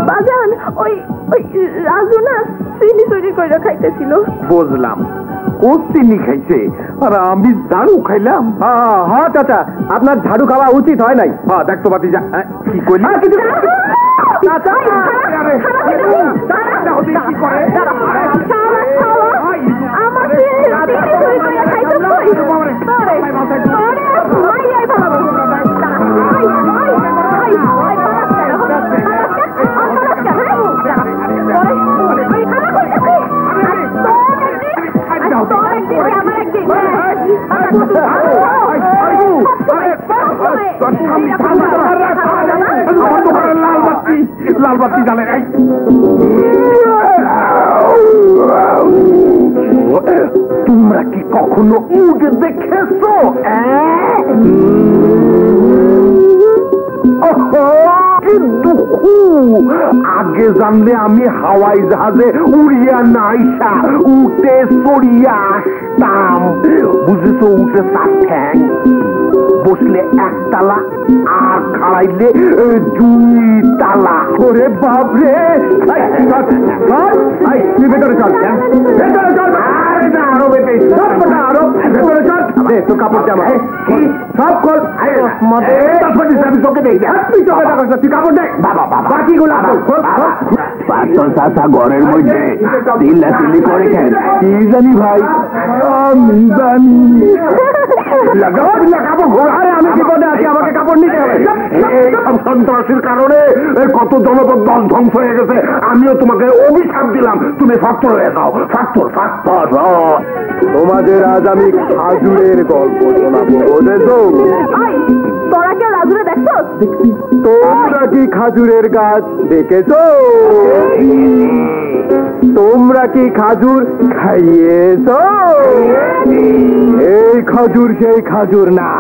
বাজান ওই ওই রাজু না চিনি তৈরি করে খাইতেছিল। বুঝলাম, ও চিনি খাইছে আর আমি ঝাড়ু খাইলাম। হ্যাঁ চাচা, আপনার ঝাড়ু খাওয়া উচিত হয় নাই। হ্যাঁ দেখতো বাতি যা কি করলি লাল বাতি জ্বালে। তোমরা কি কখনো উট দেখেছো? আগে জানলে আমি হাওয়াই জাহাজে উড়িয়া না আইসা উঠে চড়িয়া আসতাম। বুঝেছো, উঠে চার ঠ্যাং, বসলে একতলা আর খাড়াইলে 2 তালা। ওরে বাপরে, তুই ভেতরে চল, ভেতরে চল। আরো বেটে আরো ভেতরে চল। তো কাপড় জামা সব খোল। আমি চোখে দেই, তুই চোখে দেখ, তুই কাপড় দেখ। বাবা বাবা বাকিগুলো ঘরের মধ্যে চিল্লাচিল্লি করে খেল। কি জানি ভাই, আমি জানি। আমি বিপদে আছি, আমাকে কাপড় নিতে হবে। এইসব সন্ত্রাসীর কারণে কত জনপদ ধ্বংস হয়ে গেছে। আমিও তোমাকে অভিশাপ দিলাম, তুমি ফাক্তর হয়ে যাও। ফাক্তর ফাক্তর। তোমাদের আজ আমি খাজুরের গল্প শোনাবো, বুঝেছো? তোরা কেউ রাজুরে দেখছো? তোমরা কি খাজুরের গাছ দেখেছো? তোমরা কি খাজুর খাইয়েছো? এই খাজুর সেই খাজুর না।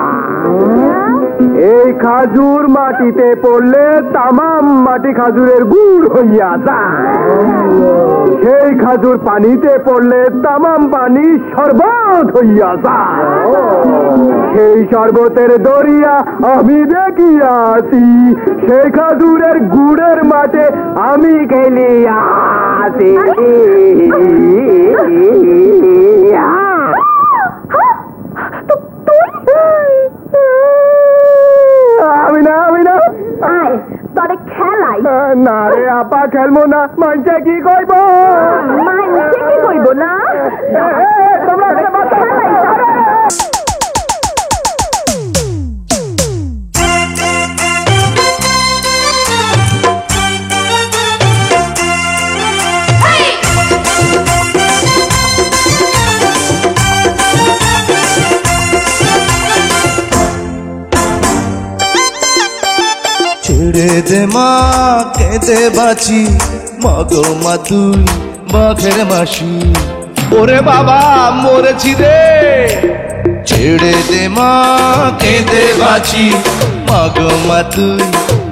এই খাজুর মাটিতে পড়লে তামাম মাটি খাজুরের গুড় হইয়া যায়। সেই খাজুর পানিতে পড়লে তামাম পানি শরবত হইয়া যায়। সেই শরবতের দরিয়া আমি দেখিয়াছি। সেই খাজুরের গুড়ের মাঠে আমি খেলিয়াছি। আমি না তোরে খেলাই না রে আপা, খেলবো না। মাইনছে কি কইব? মাইনছে কি কইব না? তোমরা ছেড়ে দে মা, কেঁদে বাঁচি, মাগো মা তুই বাঘের মাসি। ওরে বাবা মরেছি রে। ছেড়ে দে মা, কেঁদে বাঁচি, মাগো মা তুই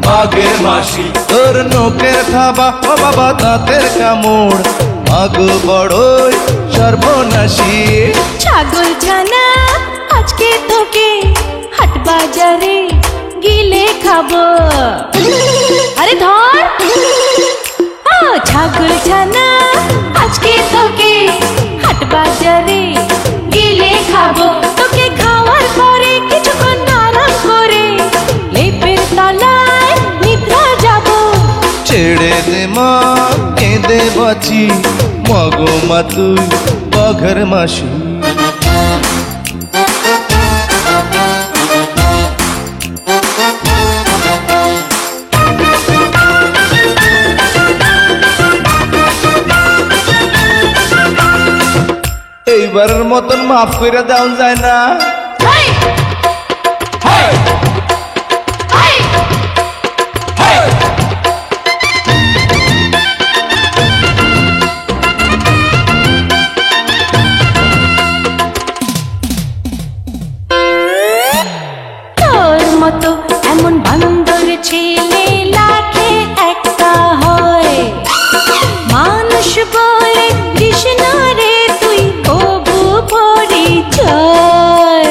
বাঘের মাসি। তোর নোকের থাবা, ও বাবা দাঁতের কামড়, মাগো বড়ই সর্বনাশী। ছাগল ছানা আজকে তোকে হাট বাজারে গিলে খাবো। আরে ধর, ছাগল ছানা আজকে তোকে হাট বাজারে গিলে খাবো। তোকে খাওয়ার পরে কিছুক্ষণ আরাম করে লেপের তলায় নিদ্রা যাব। ছেড়ে দে মা, কেঁদে বাঁচি, মাগো মা তুই বাঘের মাসি। এইবারের মতন মাফ করে দেওয়া যায় না? তোর মতো এমন বান্দর ছেলে লাখে একটা হয়। মানুষ বলে কৃষ্ণ রে তুই কবু পরিচয়।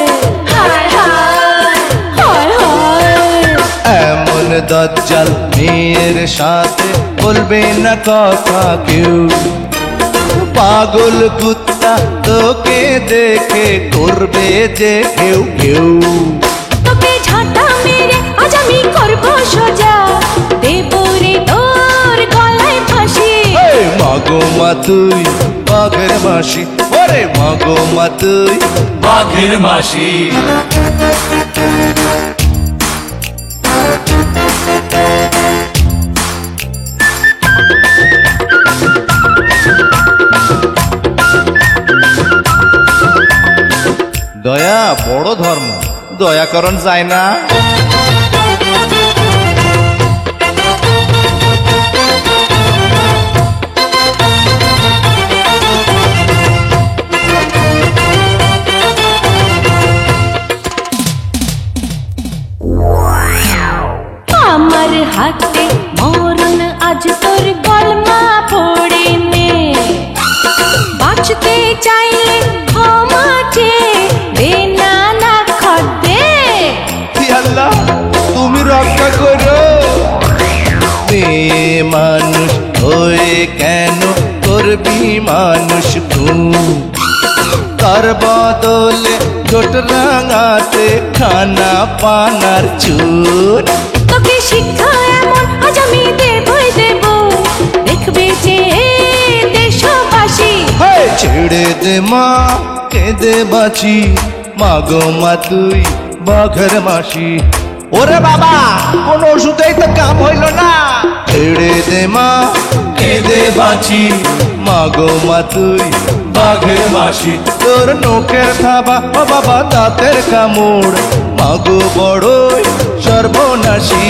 দজ্জাল মেয়ের সাথে বলবে না কথা কেউ পাগল কুত্তা তোকে দেখে করবে যে কেউ কেউ তোকে ঝাঁটা মেরে আজ আমি করবো সোজা দেব রে তোর গলায় ফাঁসি মাগো মা তুই বাঘের মাসি ওরে মাগো মা তুই বাঘের মাসি দয়া বড় ধর্ম দয়াকরণ যায় না আমার হাতে মরণ আজ তোর গলমা পড়ে নে বাঁচতে চাইলে ক্ষমা চেয়ে দে না না খদে আল্লাহ তুমি রক্ষা করো মেয়ে মানুষ হয়ে কেন করবি মানুষ তুই তার বদলে ছোট রাঙাতে খানা পানার চুর তোকে শিক্ষা এমন আজ আমি দেবই দেব দেখবে যে দেশবাসী ছেড়ে দে মা কেঁদে বাঁচি মাগো মা তুই বাঘের মাসি ওরে বাবা কোন ওষুধেই তো কাম হইল না ছেড়ে দে মা কেঁদে বাঁচি মাগো মা তুই বাঘের মাসি তোর নখের থাবা ও বাবা দাঁতের কামড় মাগো বড়ই সর্বনাশী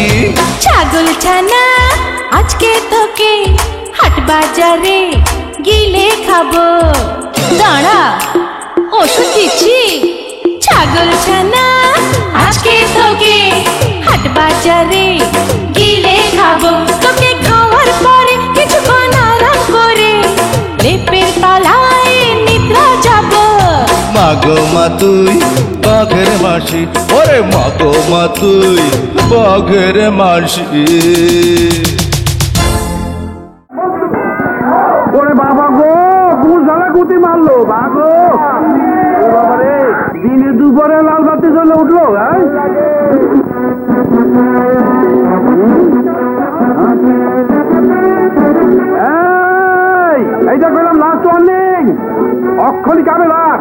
ছাগল ছানা আজকে তোকে হাট বাজারে গিলে খাবো দাঁড়া ওষুধ দিচ্ছি ছাগল ছানা আজকে তোকে হাট বাজারে গিলে খাবো তোকে খাওয়ার পরে কিছুক্ষণ আরাম করে লেপের তলায় নিদ্রা যাব মাগো মা তুই বাঘের মাসি ওরে মাগো মা তুই বাঘের মাসি ওরে বাবা গো বুঝালা গুতি মারলো বাগো বাবা রে দিনে দুপুরে লাল বাতি জ্বলে উঠলো এইটা করলাম লাস্ট ওয়ার্নিং অক্ষরই কামে লাগ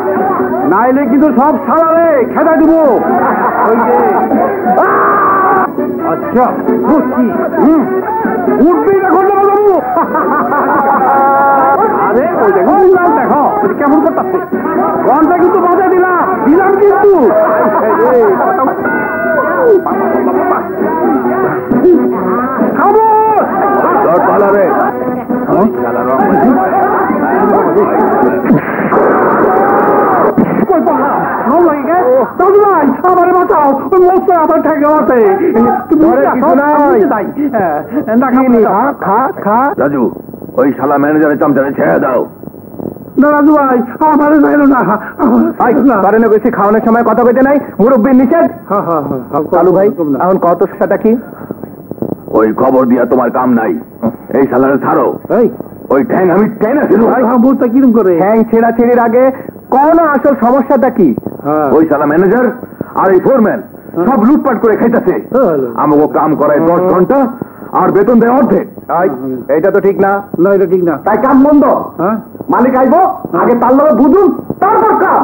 নাইলে কিন্তু সব সালারে খেদা দিব ওই যে আচ্ছা বুঝছি উঠবি দেখো বাবু আরে ওই দেখো দেখো কেমন করতেছে ঘন্টা কিন্তু বাজা দিলাম কিন্তু রে আমারে বাঁচাও ওই মোস্ত আবার ঠেকে আছে রাজু ওই শালা ম্যানেজারের চামচারে ছেড়ে দাও না রাজু ভাই আমারে যাইল না কারণে বেশি খাওয়ানোর সময় কথা কইতে নাই মুরব্বীর নিষেধ কালু ভাই এখন কত সেটা কি ওই খবর দিয়া তোমার কাম নাই এই শালারে ছাড়ো ওই ঠ্যাং আমি টেনে ছিল বলতে কিরম করে ঠ্যাং ছেঁড়া ছেড়ির আগে কোন আসল সমস্যাটা কি ওই শালা ম্যানেজার আর এই ফোরম্যান সব লুটপাট করে খাইতেছে আমাকে কাম করায় 10 ঘন্টা আর বেতন দেয় অর্ধেক এইটা তো ঠিক না এটা ঠিক না তাই কাম বন্ধ মালিক আইব আগে তার লগে বুঝুন তারপর কাম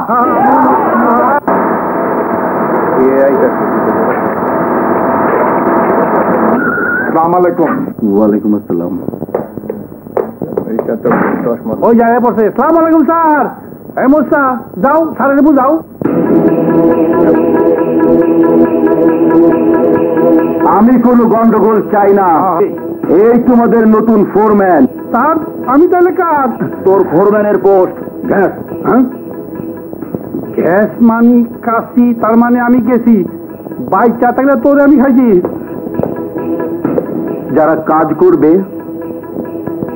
আসসালামু আলাইকুম ওয়ালাইকুম আসসালাম ওই জায়গায় পড়ছে আসসালামু আলাইকুম স্যার এই মোস্তা যাও স্যারের বুঝাও আমি কোনো গন্ডগোল চাই না এই তোমাদের নতুন ফোরম্যান স্যার আমি তাহলে কার তোর ফোরম্যানের পোস্ট গ্যাস গ্যাস মানি কাশি তার মানে আমি গেছি বাইক চা থাকলে তোরে আমি খাইছি যারা কাজ করবে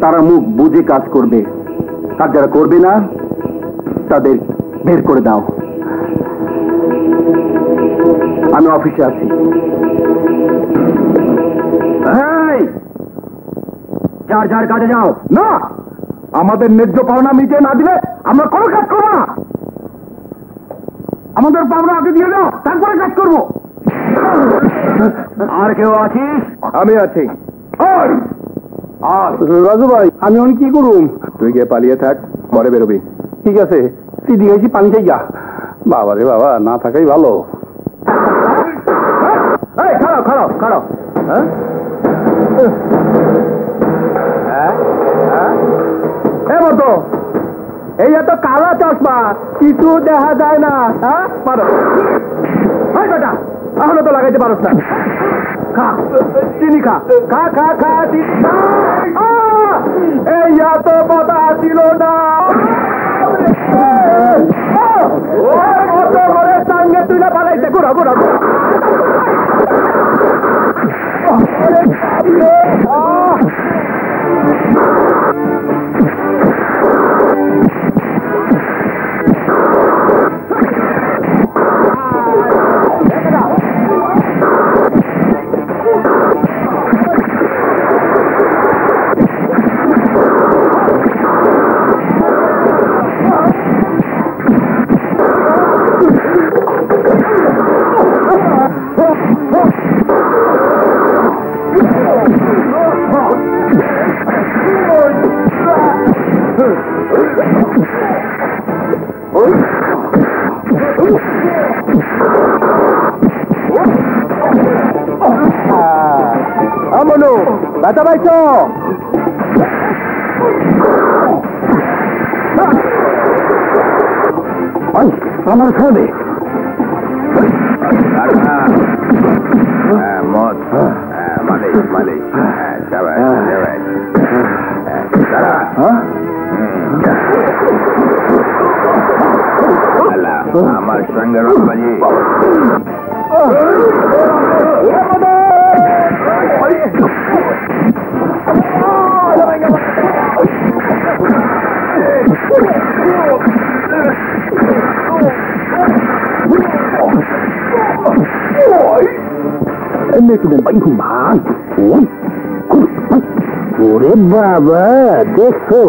তারা মুখ বুঝে কাজ করবে আর যারা করবে না তাদের বের করে দাও আমি অফিসে আছি যার যার কাজে যাও। না, আমাদের ন্যায্য পাওনা মিটিয়ে না দিলে আমরা কোনো কাজ করবো না। আমাদের পাওনা আগে দিয়ে দাও, তারপরে কাজ করবো। আর কেউ আছিস? আমি আছি। রাজু ভাই, আমি অনেক কি করুম? তুই গিয়ে পালিয়ে থাক, পরে বেরোবি। ঠিক আছে, সিদ্ধি গেছি, পানি চাই যা। বাবা রে বাবা, না থাকাই ভালো। খারাপ খারাপ খারাপ। মতো এই এত কালা চশমা, কিছু দেখা যায় না। হ্যাঁ পারো বেটা, এখনো তো লাগাইতে পারস না। খা চিনি, খা খা খা খা চিনি। এই এত কথা ছিল না। সঙ্গে তুই না পালাইতে ঘুরা ঘুরা। মনু ব্যথা পাইছ? আমার খাবে মদ, মালিশ মালিশ। আমার সঙ্গে রকমাজি ওরে বাবা, দেখছো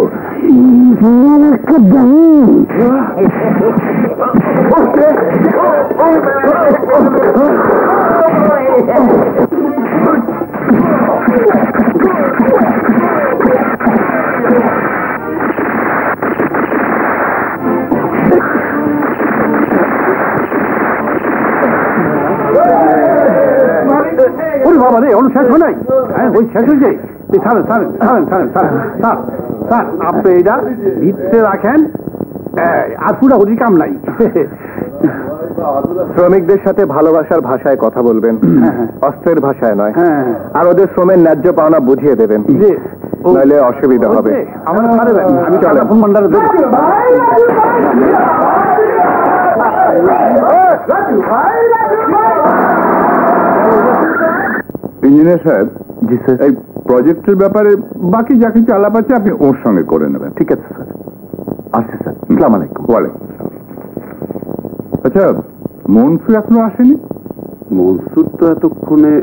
বাবা রে, ওর শেষ হয় নাই। ওই শেষ হয়েছে। স্যার আপনি এটা ভিতরে রাখেন, আর পুরাপুরি কাম নাই। শ্রমিকদের সাথে ভালোবাসার ভাষায় কথা বলবেন, অস্ত্রের ভাষায় নয়। আর ওদের শ্রমের ন্যায্য পাওনা বুঝিয়ে দেবেন, নাহলে অসুবিধা হবে। আমি চলেন। ইঞ্জিনিয়ার সাহেব। জি স্যার। এই প্রজেক্টের ব্যাপারে বাকি যা কিছু আলাপ আছে আপনি ওর সঙ্গে করে নেবেন। ঠিক আছে স্যার। আসছি স্যার। আসসালামু আলাইকুম। ওয়ালাইকুম আসসালাম। আচ্ছা, মনসুর এখনো আসেনি? মনসুর তো এতক্ষণে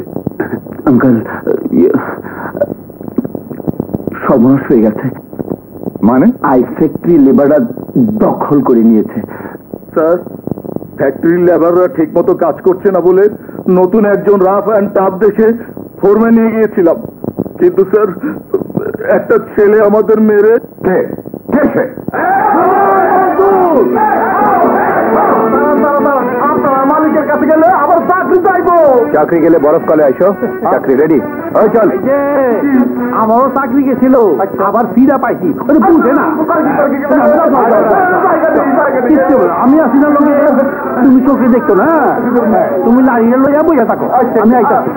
আঙ্কেল সর্বনাশ হয়ে গেছে। মানে? আই ফ্যাক্টরি লেবাররা দখল করে নিয়েছে। স্যার, ফ্যাক্টরির লেবাররা ঠিক মতো কাজ করছে না বলে নতুন একজন রাফ অ্যান্ড টাফ দেখে ফোরম্যান নিয়ে গিয়েছিলাম, কিন্তু স্যার একটা ছেলে আমাদের মেরে। মালিকের কাছে গেলে আবার চাকরি চাইবো। চাকরি গেলে বরফ কলে আইসো। চাকরি রেডি? ওই চল। আমারও চাকরি গেছিল, আবার ফিরা পাইছি। বুঝে না আমি আসি না লোকে, তুমি চোখে দেখতো না, তুমি লাইনে লইয়া বইয়া থাকো, আমি আইতাছি।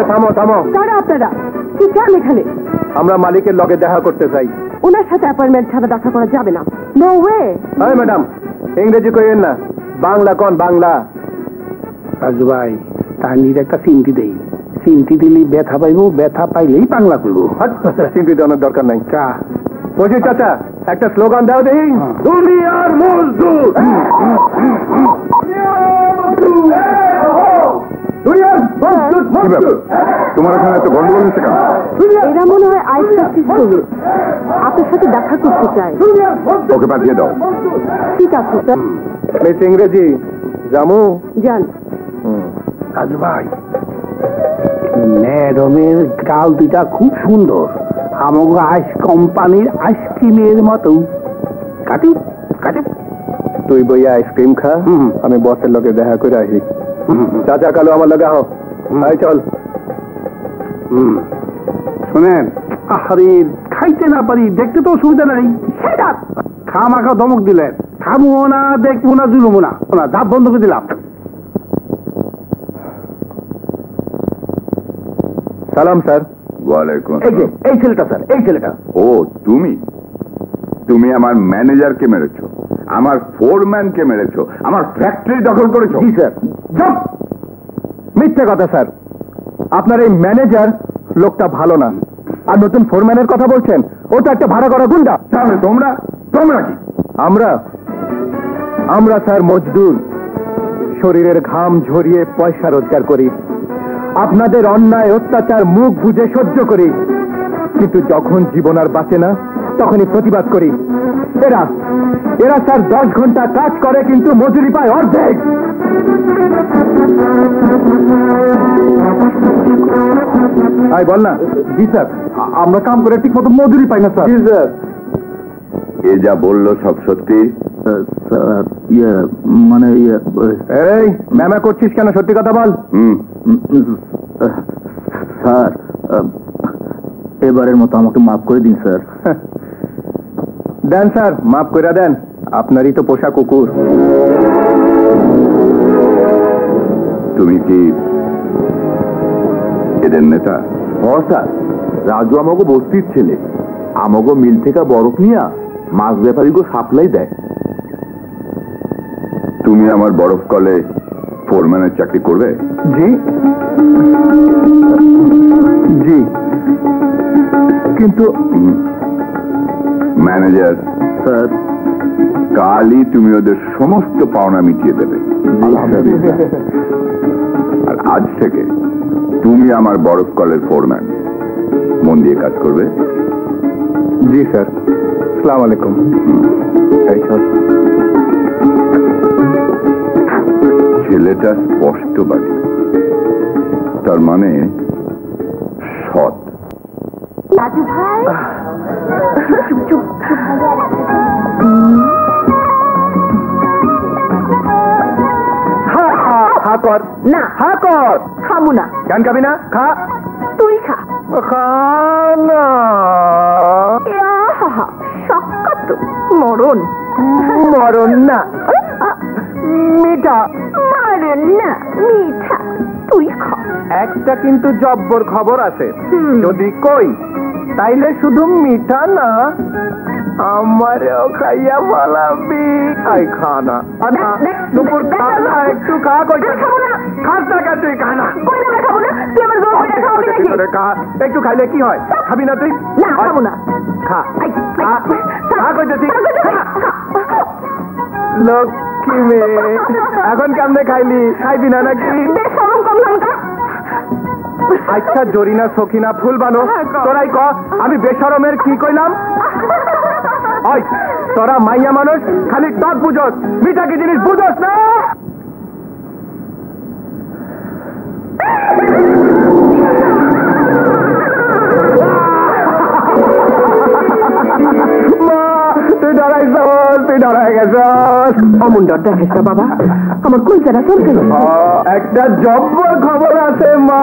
থামো থামো। আপনারা কি চান এখানে? আমরা মালিকের লগে দেখা করতে চাই। ওনার সাথে অ্যাপয়েন্টমেন্ট ছাড়া দেখা করা যাবে না। No way. হ্যাঁ ম্যাডাম, ইংরেজি কইেন না, বাংলা কোন বাংলা। রাজু ভাই, তাহানির একটা চিন্তি দেই, চিন্তি দিলি ব্যথা পাইব, ব্যথা পাইলেই বাংলা করবো। চিন্তি দেওয়ার দরকার নাই। চা বলছি চাচা, একটা স্লোগান দাও দেখি। দুনিয়ার মজদুর, তোমার এখানে এত গন্ডগোল হচ্ছে কেন? এরা মনে হয় আইস প্র্যাকটিস করবে, আপনার সাথে দেখা করতে চাই। ওকে পাঠিয়ে দাও। ঠিক আছে স্যার, মিস ইংরেজি জামু। যান। রাজু ভাই, ম্যাডামের গাল দুইটা খুব সুন্দর, আমাকে আইস কোম্পানির আইসক্রিমের মতো। কাটি কাটি। তুই বইয়া আইসক্রিম খা, আমি বসের লোকে দেখা করে আসি। চাচা কালো আমার লগে আহ, চল। শুনেন, আরে খাইতে না পারি, দেখতে তো অসুবিধা নাই। খামাখা ধমক দিলেন, খাবো না, দেখবো না, জুলবো না, দাঁত বন্ধ করে দিলাম। সালাম স্যার। ওয়ালাইকুম। এই যে এই ছেলেটা স্যার, এই ছেলেটা। ও তুমি তুমি আমার ম্যানেজারকে মেরেছো, আমার ফোরম্যানকে মেরেছো, আমার ফ্যাক্টরি দখল করেছো। জি স্যার। চুপ! মিথ্যে কথা স্যার, আপনার এই ম্যানেজার লোকটা ভালো না, আর নতুন ফোরম্যানের কথা বলছেন, ও তো একটা ভাড়া করা গুন্ডা। তাহলে তোমরা তোমরা কি? আমরা স্যার মজদুর, শরীরের ঘাম ঝরিয়ে পয়সা রোজগার করি, আপনাদের অন্যায় অত্যাচার মুখ বুজে সহ্য করি, কিন্তু যখন জীবন আর বাঁচে না তখনই প্রতিবাদ করি। এরা এরা স্যার 10 ঘন্টা কাজ করে কিন্তু মজুরি পায় অর্ধেক। বল না। জি স্যার, আমরা কাম করে ঠিক মতো মজুরি পাই না স্যার। জি স্যার। এ যা বললো সব সত্যি? স্যার মানে এই ম্যামা করছিস কেন, সত্যি কথা বল। স্যার এবারের মতো আমাকে মাফ করে দিন স্যার। দেন স্যার, মাফ করে দেন, আপনারই তো পোষা কুকুর। তুমি কি এদের নেতা? স্যার, রাজু আমাকে বস্তির ছেলে, আমাকে মিল থেকে বরফ নিয়ে মাছ ব্যাপারীকে সাপ্লাই দেয়। তুমি আমার বরফ কলে ফোরম্যানের চাকরি করবে? জি জি, কিন্তু ম্যানেজার স্যার কালই তুমি ওদের সমস্ত পাওনা মিটিয়ে দেবে। আর আজ থেকে তুমি আমার বরফ কলের ফোরম্যান, মন দিয়ে কাজ করবে। জি স্যার। আসসালামু আলাইকুম। ছেলেটা স্পষ্টবাদী, তার মানে সৎ। রাজু ভাই, চুপ চুপ। হা কর না, হা কর। খাবো না। কেন খাবি না? খা। তুই খা। খা না। শক্ত মরণ। মরণ না, মিঠা। মরণ না, মিঠা। তুই খা। একটা কিন্তু জব্বর খবর আছে, যদি কই তাইলে শুধু মিঠা না, আমারও খাইয়া বলাবি। খাই খানা দুপুর খানা, একটু খা। কই খাস না, তুই খা না। খাবো না, তুই আমার জোর করে খাওয়াবি নাকি? একটু খাইলে কি হয়? খাবি না তুই? না, খাবো না। খা খা কইতেছি। লক্ষ্মী মেয়ে, এখন কেমনে খাইলি? খাইবি না নাকি? আচ্ছা জরিনা সখিনা ফুল বানো, তোরাই ক আমি বেশরমের কি কইলাম? ওই তোরা মাইয়া মানুষ খালি টক বুঝস, মিঠা কি জিনিস বুঝস না? তুই ডরাই গেছ। অমন ডর দেখাস না বাবা, আমার কলচারা চলছে। একটা জব্বর খবর আছে মা।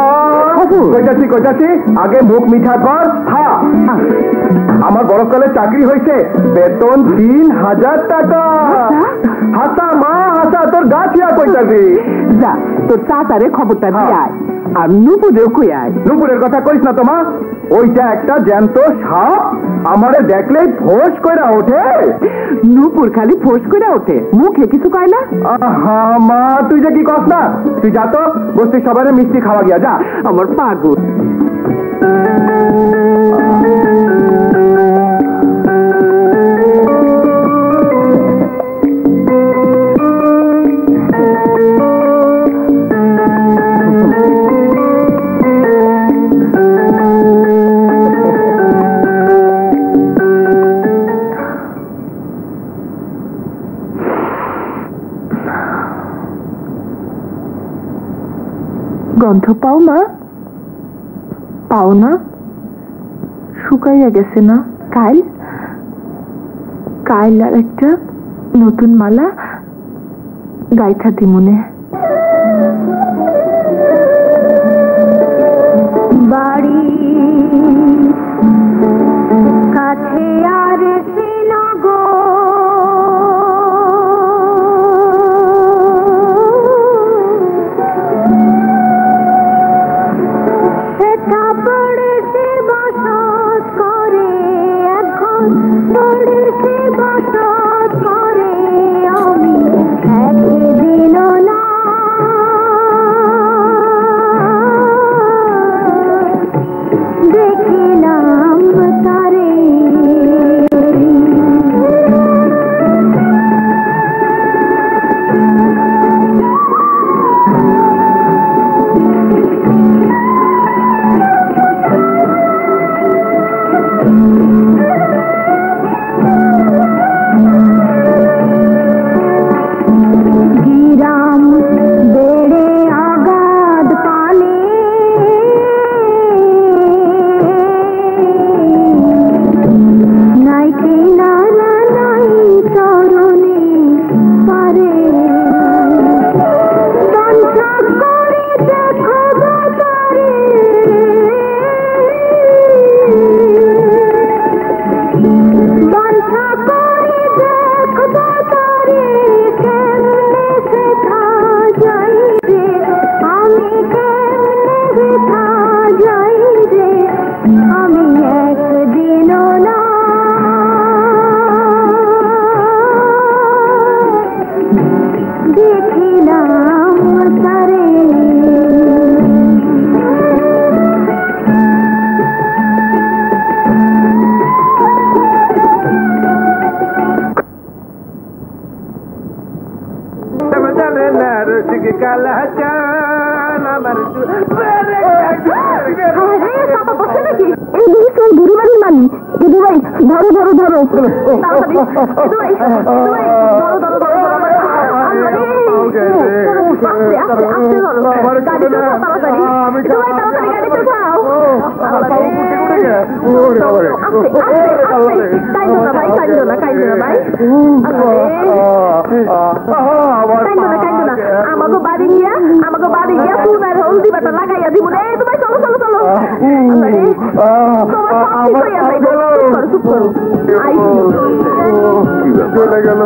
কইতাছি আগে মুখ মিঠা কর। হ্যাঁ, আমার বরফকালে চাকরি হয়েছে, বেতন 3000 টাকা। হাসা মা হাসা, তোর গা ছিয়া কইতাছি। যা তোর চাচারে খবরটা দিয়ে আয়, আর নুপুরেও কই আয়। নুপুরের কথা কইস না তোমা, ওইটা একটা জ্যান্ত সাপ, আমারে দেখলেই ফোঁস কইরা ওঠে। নুপুর খালি ফোঁস করে ওঠে, মুখে কিছু কয় না। আহা মা, তুই যে কি কস না, তুই যা তো বস্তি সবাই মিষ্টি খাওয়া গিয়া যা। আমার পাগল। গন্ধ পাও না? পাও না? শুকাইয়া গেছে না? কাইল কাইল আর একটা নতুন মালা গাইথা দিমুনে। বাড়ি কাছে আর আমাকে বাড়ি গিয়া পুনার হলদি বাটা লাগাইয়া দিব। তোমার চলো চলো চলো চলে গেল।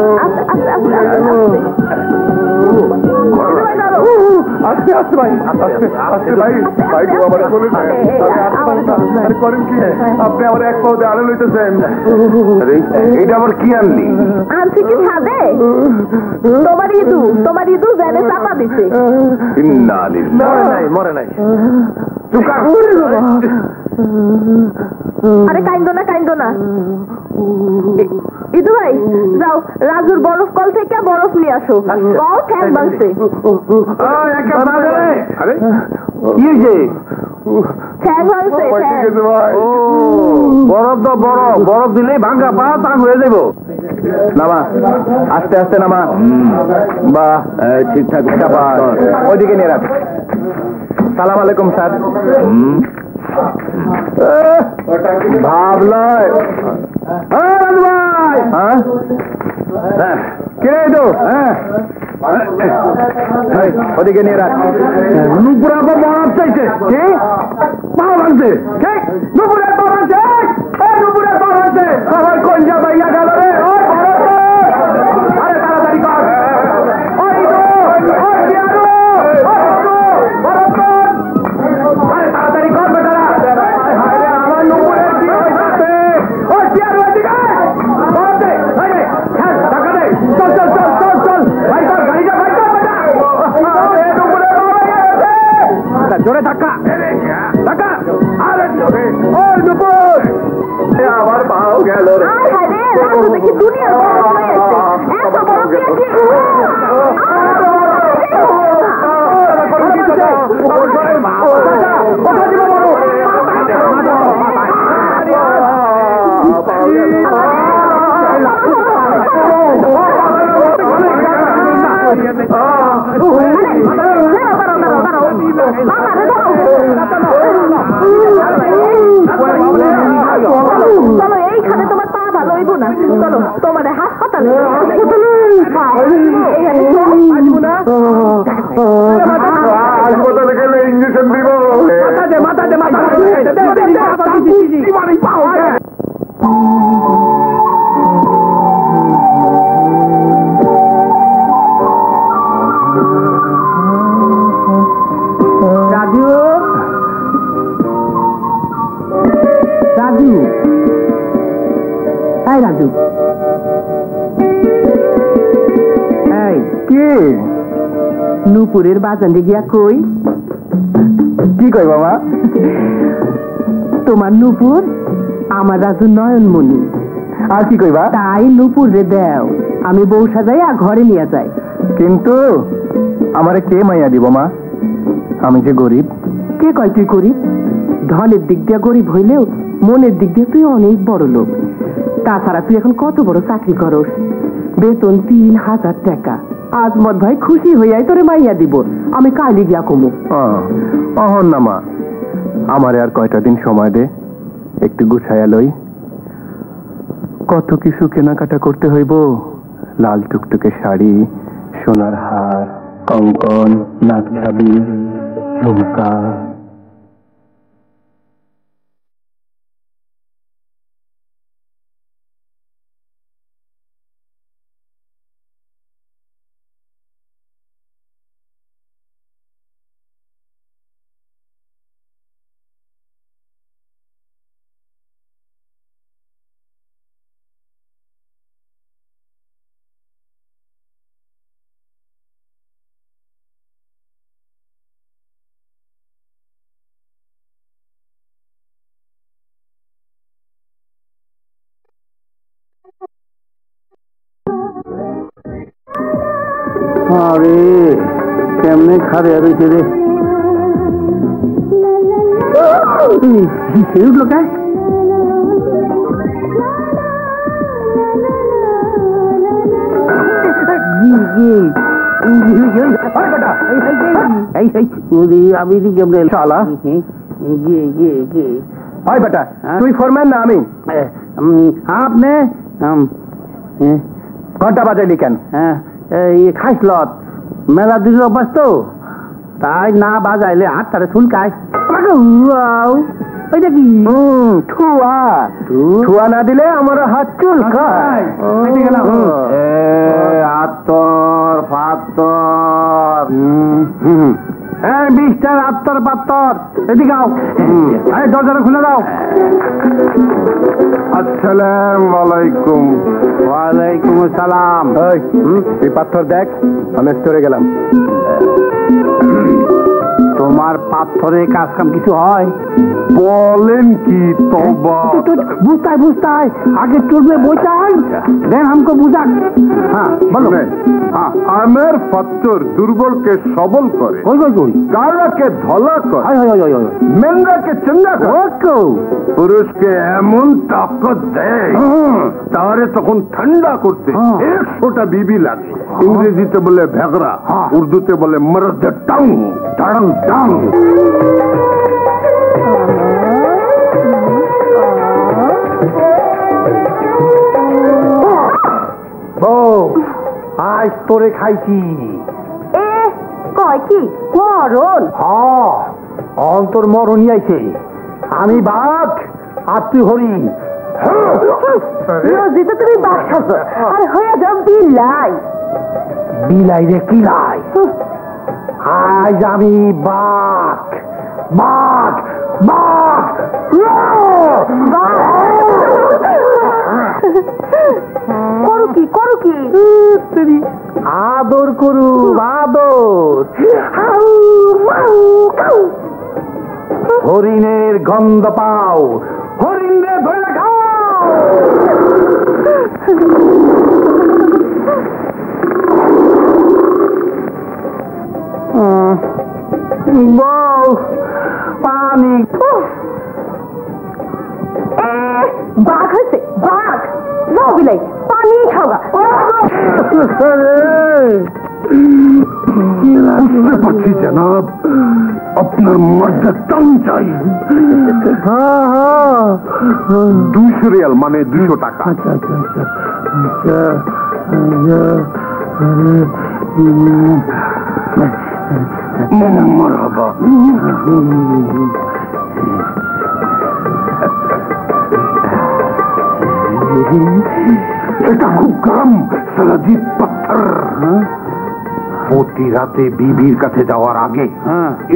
আস্তে আস্তে ভাই, আস্তে ভাই, ভাই গো আমার বলে করেন কি আপনি আমার এক পাও দিয়ে আড়ে লইতেছেন। এটা আবার কি আনলি? আনছি কি ছাদে? তোমার ইদু ভ্যানে চাপা দিছে। মরে নাই। আরে কাইন্দো না ইদু ভাই, যাও রাজুর বরফ কল থেকে বরফ নিয়ে আসো। কল ঠ্যাং ভাঙছে। বরফ তো বরফ দিলেই ভাঙ্গা পা তাং হয়ে যাবো। নামা, আস্তে আস্তে নামা। বা ঠিকঠাক ওইদিকে নিয়ে রাখ। সালাম আলাইকুম স্যার। ভাবলয় কে তো ওদিকে নিয়ে রাখ। নুপুরা তো বরফ চাইছে। কে পা ভাঙছে? নুপুরের পা ভাঙছে। নুপুরের পা ভাঙছে। আমার কঞ্জা ভাইয়া গেল রে। আরে তাড়াতাড়ি কর। তাড়াতাড়ি কর বেটারা। আমার নুপুরের কি হয়েছে? ও চেয়ার ওদিকে চল চল চল চল চল ভাই কর গাড়িটা ভাই কর বেটা। জোরে ধাক্কা ধাক্কা। আরে জোরে। ও নুপুর আমার পাও গেল রে। দেখি দুনিয়ার চলো এইখানে তোমার পা ভালো হইব না, চলো তোমার হাসপাতালে। হাসপাতালে গেলে ইঞ্জেকশন দিব। রাজু, রাজু, এই রাজু, এই কে? নুপুরের বাজানে গিয়া কই? কি কই বাবা? তোমার নুপুর আমার রাজু নয়নমণি। আর কি কইবা? তাই নুপুর রে দেও, আমি বউ সাজাইয়া ঘরে নিয়ে যাই। কিন্তু আমারে কে মাইয়া দিব মা? আমি যে গরিব। কে কয় তুই গরিব? ধনের দিক দিয়ে গরিব হইলেও মনের দিক দিয়ে তুই অনেক বড় লোক। তাছাড়া তুই এখন কত বড় চাকরি করস, বেতন 3000 টাকা। আজমত ভাই খুশি হইয়াই তোরে মাইয়া দিব, আমি কালি গিয়া কমু। অহন না মা, আমারে আর কয়টা দিন সময় দে, একটু গুছাইয়া লই। কত কিছু কেনাকাটা করতে হইব, লাল টুকটুকে শাড়ি, সোনার হার, কঙ্কন, নাকছাবি, ঝুমকা। আরে কেমনে খারে রয়েছে রে, উঠলো কে? তুই ফরম্যান না আমি? আপনি ঘন্টা বাজাইলি কেন? খাইসলত মেলা দিল অভ্যাস তো, তাই না বাজাইলে হাত তারে চুলকায়। ওইটা কি? ঠুয়া ঠুয়া না দিলে আমার হাত চুলকায়। আত্তর পাত্তর, 20টার আত্তর পাত্তর, এদিকে আও, দরজাটা খুলে দাও। আসসালামু আলাইকুম। ওয়ালাইকুম আসসালাম। এই পাথর দেখ, আমি স্টোরে গেলাম। তোমার পাথরের কাজ কাম কিছু হয়? বলেন কি? তওবা। বুঝতাই বুঝতাই, আগে চলবে বইতাই, দেন हमको বুঝা। হ্যাঁ বলো। আমার পাথর দুর্বলকে সবল করে, কালাকে ধলা করে, মেন্দাকে চঙ্গা করে, পুরুষকে এমন তাকত দেয় তারে তখন ঠান্ডা করতে 100টা বিবি লাগে। ইংরেজিতে বলে ভেগরা, উর্দুতে বলে মরদ টাং টাং টাং। আজ তোরে খাইছি। কয় কি মরণ? অন্তর মরণই আইছে। আমি বাঘ আর তুই হরিণ। রোজিতে তুমি বাঘ খাচ্ছ আর হয়ে যাও বিলাই। বিলাই রে কিলাই। আজ আমি বাঘ বাঘ বাঘ। করু কি করু কি? আদর করু আদর। হরিণের গন্ধ পাও, হরিণে ধরে খাও। বউ পানি। বাঘ হয়েছে বাঘ, যাও বিলাই পানি খাওয়া। বুঝতে পারছি জনাব, আপনার মর্যাদা টান চাই। 200 রিয়াল মানে 200 টাকা। আচ্ছা আচ্ছা আচ্ছা মারহাবা। এটা খুব গরম সালাজিদ পাথর। প্রতি রাতে বিবির কাছে যাওয়ার আগে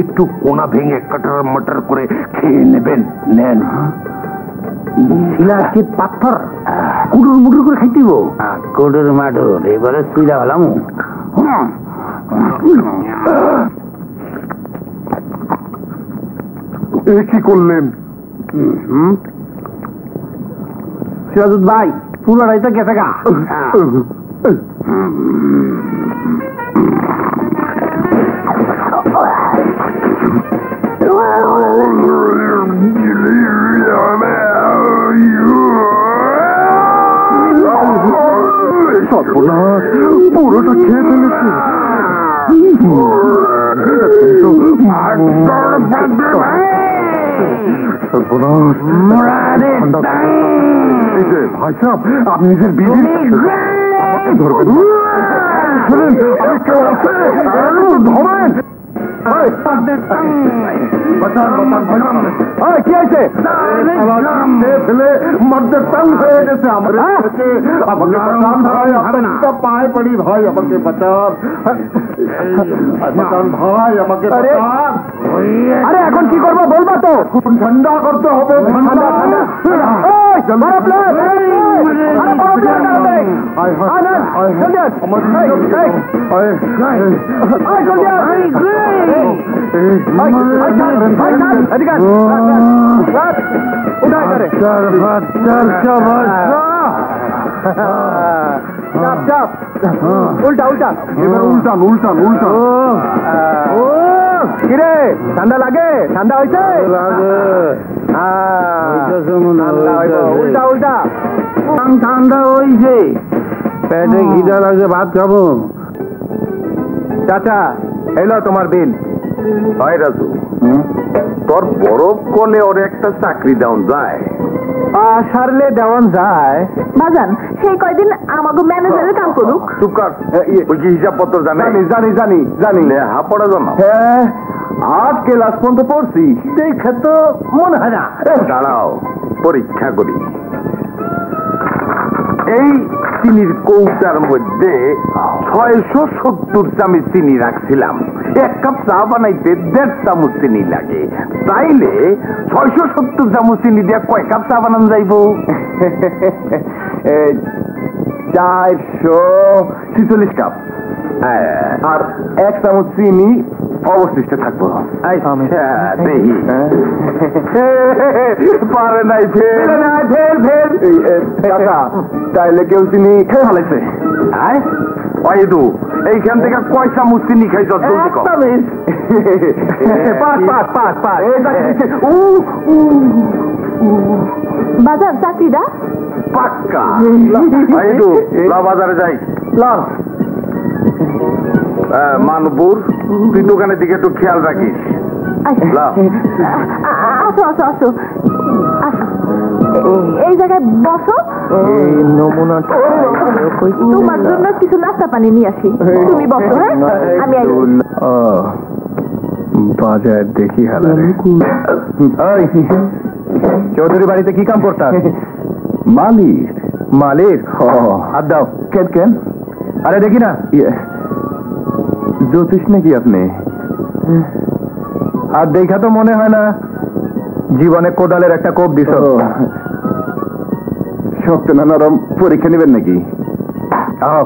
একটু কোনা ভেঙে কাটার মাটার করে খেয়ে নেবেন। নেন। শিলাজিৎ পাথর কুডুর মুডুর করে খাইতেইব। কুডুর মাডুর এবারে সুইলা হলাম। কি করলেন সিরাজুদ্দ ভাই? পুরোটাই তো গেছে গা। সর্বনাশ, পুরোটা খেয়ে ফেলেছে। ভাই সাহেব, আপনি নিজের বিবি ধরবেন। শুনেন, কেউ আছে ধরেন। কি আছে? ফেলে মধ্যে টান হয়ে গেছে। আমাকে বাঁচান ভাই, আপনার পায়ে পড়ি ভাই, আমাকে বাঁচান। বাঁচান ভাই, আমাকে বাঁচান। আরে এখন কি করবো বলবা তো? ঠান্ডা করতে হবে। উল্টা উল্টা এবার উল্টান উল্টান উল্টান। কিরে ঠান্ডা লাগে? ঠান্ডা হয়েছে? উল্টা উল্টা। ঠান্ডা হয়েছে, পেটে খিদা লাগছে, ভাত খাবো। চাচা এলো তোমার বিল। হয় রাজু, তোর বরফ কলে ওর একটা চাকরি দেওয়া যায়? সারলে দেওয়ান যায়। বাজান সেই কয়দিন আমাকে ম্যানেজারের কাম করুক। চুপ কর। ওই কি হিসাব পত্র জানে? জানি জানি জানি। লেহা পড়া জানো? হ্যাঁ, 8 ক্লাস পর্যন্ত পড়ছি, দেখে তো মনে হয় না। দাঁড়াও, পরীক্ষা করি। এই চিনির কৌটার মধ্যে 670 চামচ চিনি রাখছিলাম। 1 কাপ চা বানাইতে 1.5 চামচ চিনি লাগে। তাইলে 670 চামচ চিনি দিয়ে কয় কাপ চা বানানো যাইব? 446 কাপ। আর 1 চামচ চিনি অবশিষ্ট থাকবো। দেখি পারে নাই, ফেল ফেল ফেল। তাইলে কেউ চিনি খেয়ে ফেলাইছে। এইখান থেকে কয় চামচ চিনি খাইছ? জলদি কর। বাজান চাকরিটা পাক্কা। বাজারে যাই। মানপুর, তুই দোকানের দিকে একটু খেয়াল রাখিস। আসো আসো আসো আসো, এই জায়গায় বসো। নমুনাটা তোমার জন্য কিছু নাস্তা পানি নিয়ে আসি, তুমি বসো। হ্যাঁ, আমি বাজার দেখি হালারে। চৌধুরী বাড়িতে কি কাম করতাম? মালিক। মালিক? হাত দাও। কেন কেন? আরে দেখি না, জ্যোতিষ নাকি আপনি? আর দেখা তো মনে হয় না জীবনে কোদালের একটা কোপ দিছ। শক্ত না নরম পরীক্ষা নেবেন নাকি? আও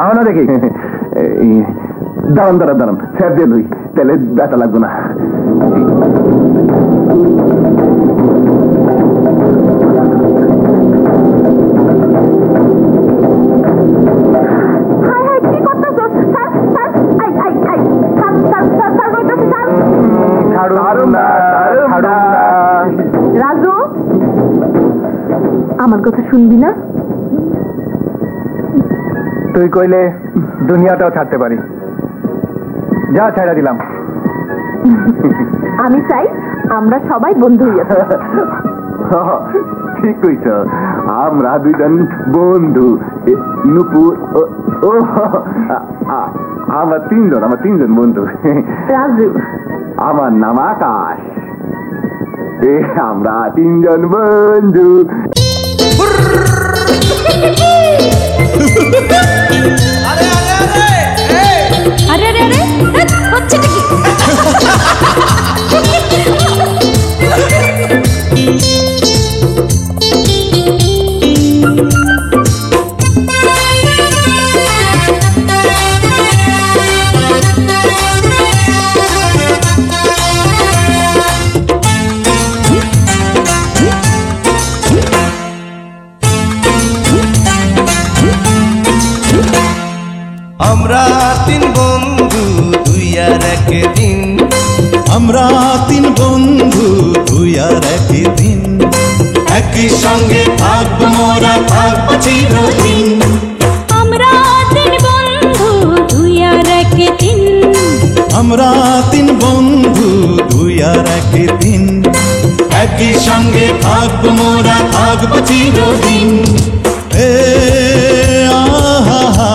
আও না দেখি। দাঁড়ান দাঁড়ান দাঁড়ান, স্যার দিয়ে লই, তাহলে ব্যথা লাগবে না। রাজু, আমার কথা শুনবি না? তুই কইলে দুনিয়াটাও ছাড়তে পারি। যা ছাড়া দিলাম। আমি চাই আমরা সবাই বন্ধু হইয়া থাকি। ঠিক কইছ, আমরা দুইজন বন্ধু। নুপুর আমরা তিনজন বন্ধু। রাজু, আমার নাম আকাশ। আমরা তিনজন বন্ধু। আরে আরে আরে আরে আরে আরে হচ্ছে কি? আমরা তিন বন্ধু দুই আর একদিন, আমরা তিন বন্ধু দুই আর একদিন, একই সঙ্গে থাকবো মোরা, থাকবো চিরদিন। আমরা তিন বন্ধু দুই আর একদিন, আমরা তিন বন্ধু দুই আর একদিন, একই সঙ্গে থাকবো মোরা, থাকবো চিরদিন। এ আহা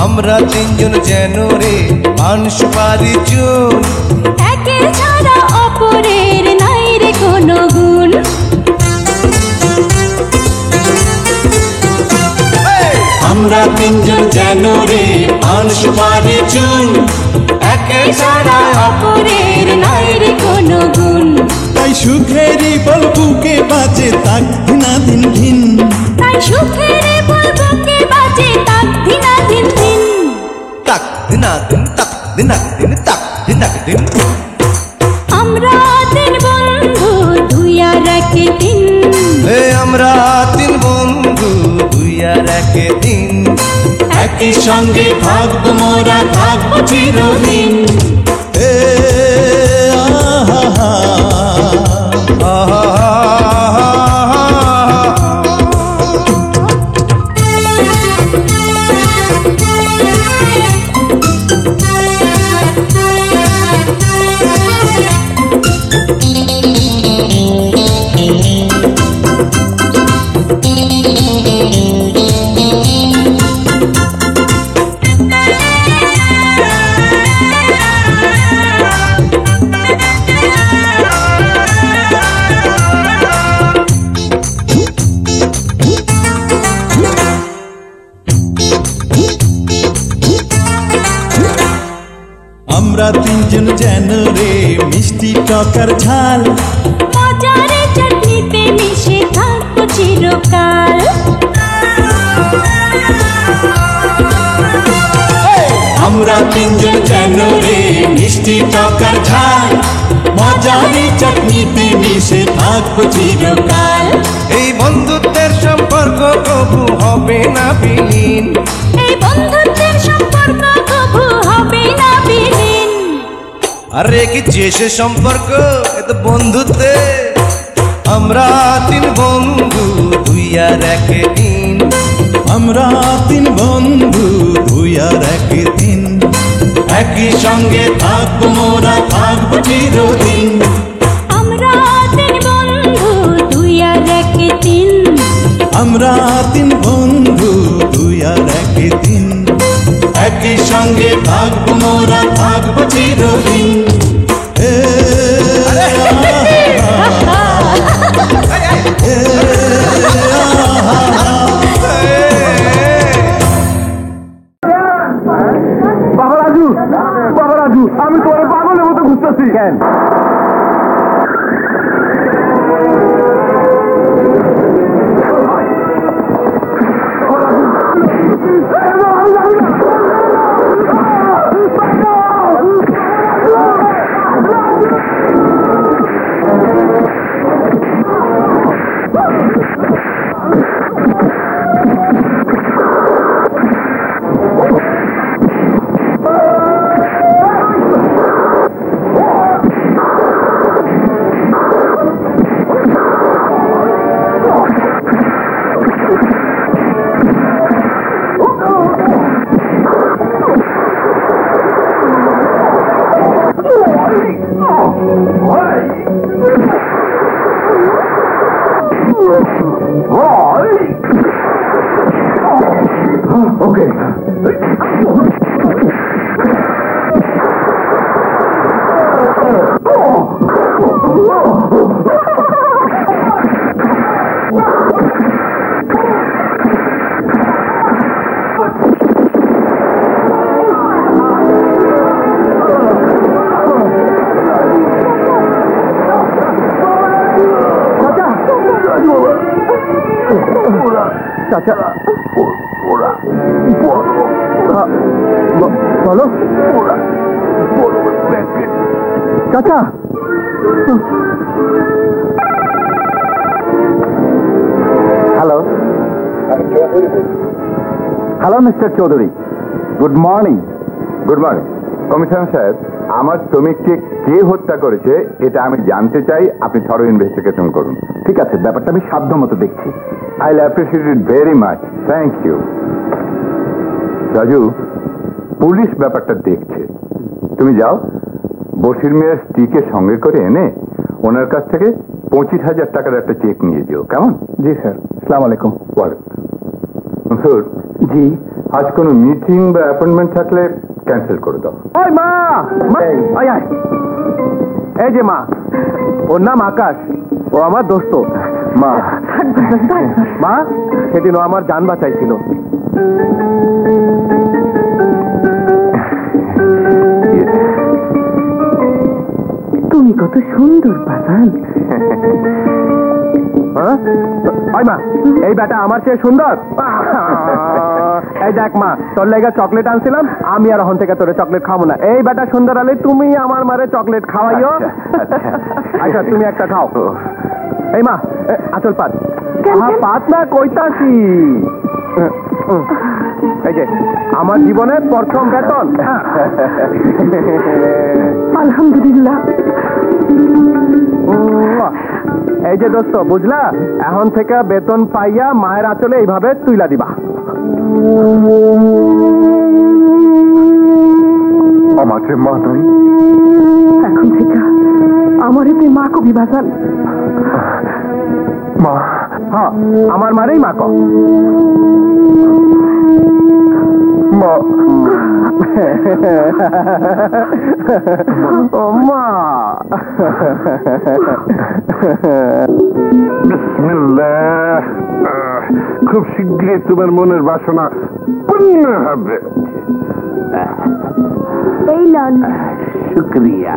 আমরা তিনজন যেন রে পান সুপারি চুন, একে ছাড়া অপরের নাই রে কোনো গুণ। আমরা তিনজন যেন রে পান সুপারি চুন, একে ছাড়া অপরের নাই রে কোনো গুণ। তাই সুখেরই বল বুকে বাজে তাক দিনাদিন দিন, তাই সুখের বলবকে বাজে তাক দিনাদিন দিন। তাক দিনাদিন, তাক দিনাদিন, তাক দিনাদিন। আমরা তিন বন্ধু দুই আর একদিন, আমরা তিন বন্ধু দুই আর একদিন, একই সঙ্গে থাকবো মোরা, থাকবো চিরদিন। এ আহা আহা আমরা তিনজন যেন রে মিষ্টি টকার ঝাল, বাজারে চাটনিতে মিশে থাকবো চিরকাল। আমরা তিনজন যেন রে মিষ্টি টকার ঝাল, মজারি চাটনিতে মিশে থাকবো চিরকাল। এই বন্ধুত্বের সম্পর্ক কবু হবে না বিলীন, এই বন্ধুত্বের সম্পর্ক কবু হবে না বিলীন। আরে কি যে সে সম্পর্ক, এ তো বন্ধুত্বে। আমরা তিন বন্ধু দুই আর একদিন, আমরা তিন বন্ধু দুই আর একদিন, একই সঙ্গে থাকবো মোরা, থাকবো চিরদিন। আমরা তিন বন্ধু দুই আর একদিন, আমরা তিন বন্ধু দুই আর একদিন, একই সঙ্গে থাকবো মোরা, থাকবো চিরদিন। এ বাবা রাজু, আমি তোর পাগলের মতো ঘুরতে ওকে চাচা বলো চাচা hello hello mister Chowdhury good morning good morning commissioner সাহেব, আমার শ্রমিককে কে হত্যা করেছে এটা আমি জানতে চাই। আপনি থরো ইনভেস্টিগেশন করুন। ঠিক আছে, ব্যাপারটা আমি সাধ্য মতো দেখছি। I appreciate it very much, thank you. Raju, police ব্যাপারটা দেখছে, তুমি যাও বশির মিয়ার স্ত্রীকে সঙ্গে করে এনে ওনার কাছ থেকে 25,000 টাকার একটা চেক নিয়ে যেও, কেমন? জি স্যার। আসসালামু আলাইকুম। মনসুর, জি। আজ কোনো মিটিং বা অ্যাপয়েন্টমেন্ট থাকলে ক্যান্সেল করে দাও। ওই মা, এই যে মা, ওর নাম আকাশ, ও আমার দোস্ত। মা মা সেদিন ও আমার জান বাঁচাইছিল। তুমি কত সুন্দর বাগান। মা, এই বেটা আমার চেয়ে সুন্দর। এই দেখ মা, তোর লেগে চকলেট আনছিলাম, আমি আর এখন থেকে তোরে চকলেট খাবো না। এই বেটা সুন্দর আলে তুমি আমার মারে চকলেট খাওয়াইও। আচ্ছা তুমি একটা খাও। এই মা, আচল পাত। পাত না কইতাছি। এই যে আমার জীবনের প্রথম বেতন। আলহামদুলিল্লাহ। এই যে দোস্ত, বুঝলা, এখন থেকে বেতন পাইয়া মায়ের আঁচলে এইভাবে তুইলা দিবা। আমাকে মা তুই এখন থেকে আমারে তুই মা কবি বাজান। মা? হ্যাঁ, আমার মারেই মা ক। মা ও মা। বিসমিল্লাহ। খুব শীঘ্রই তোমার মনের বাসনা পূর্ণ হবে। এই লন। শুক্রিয়া।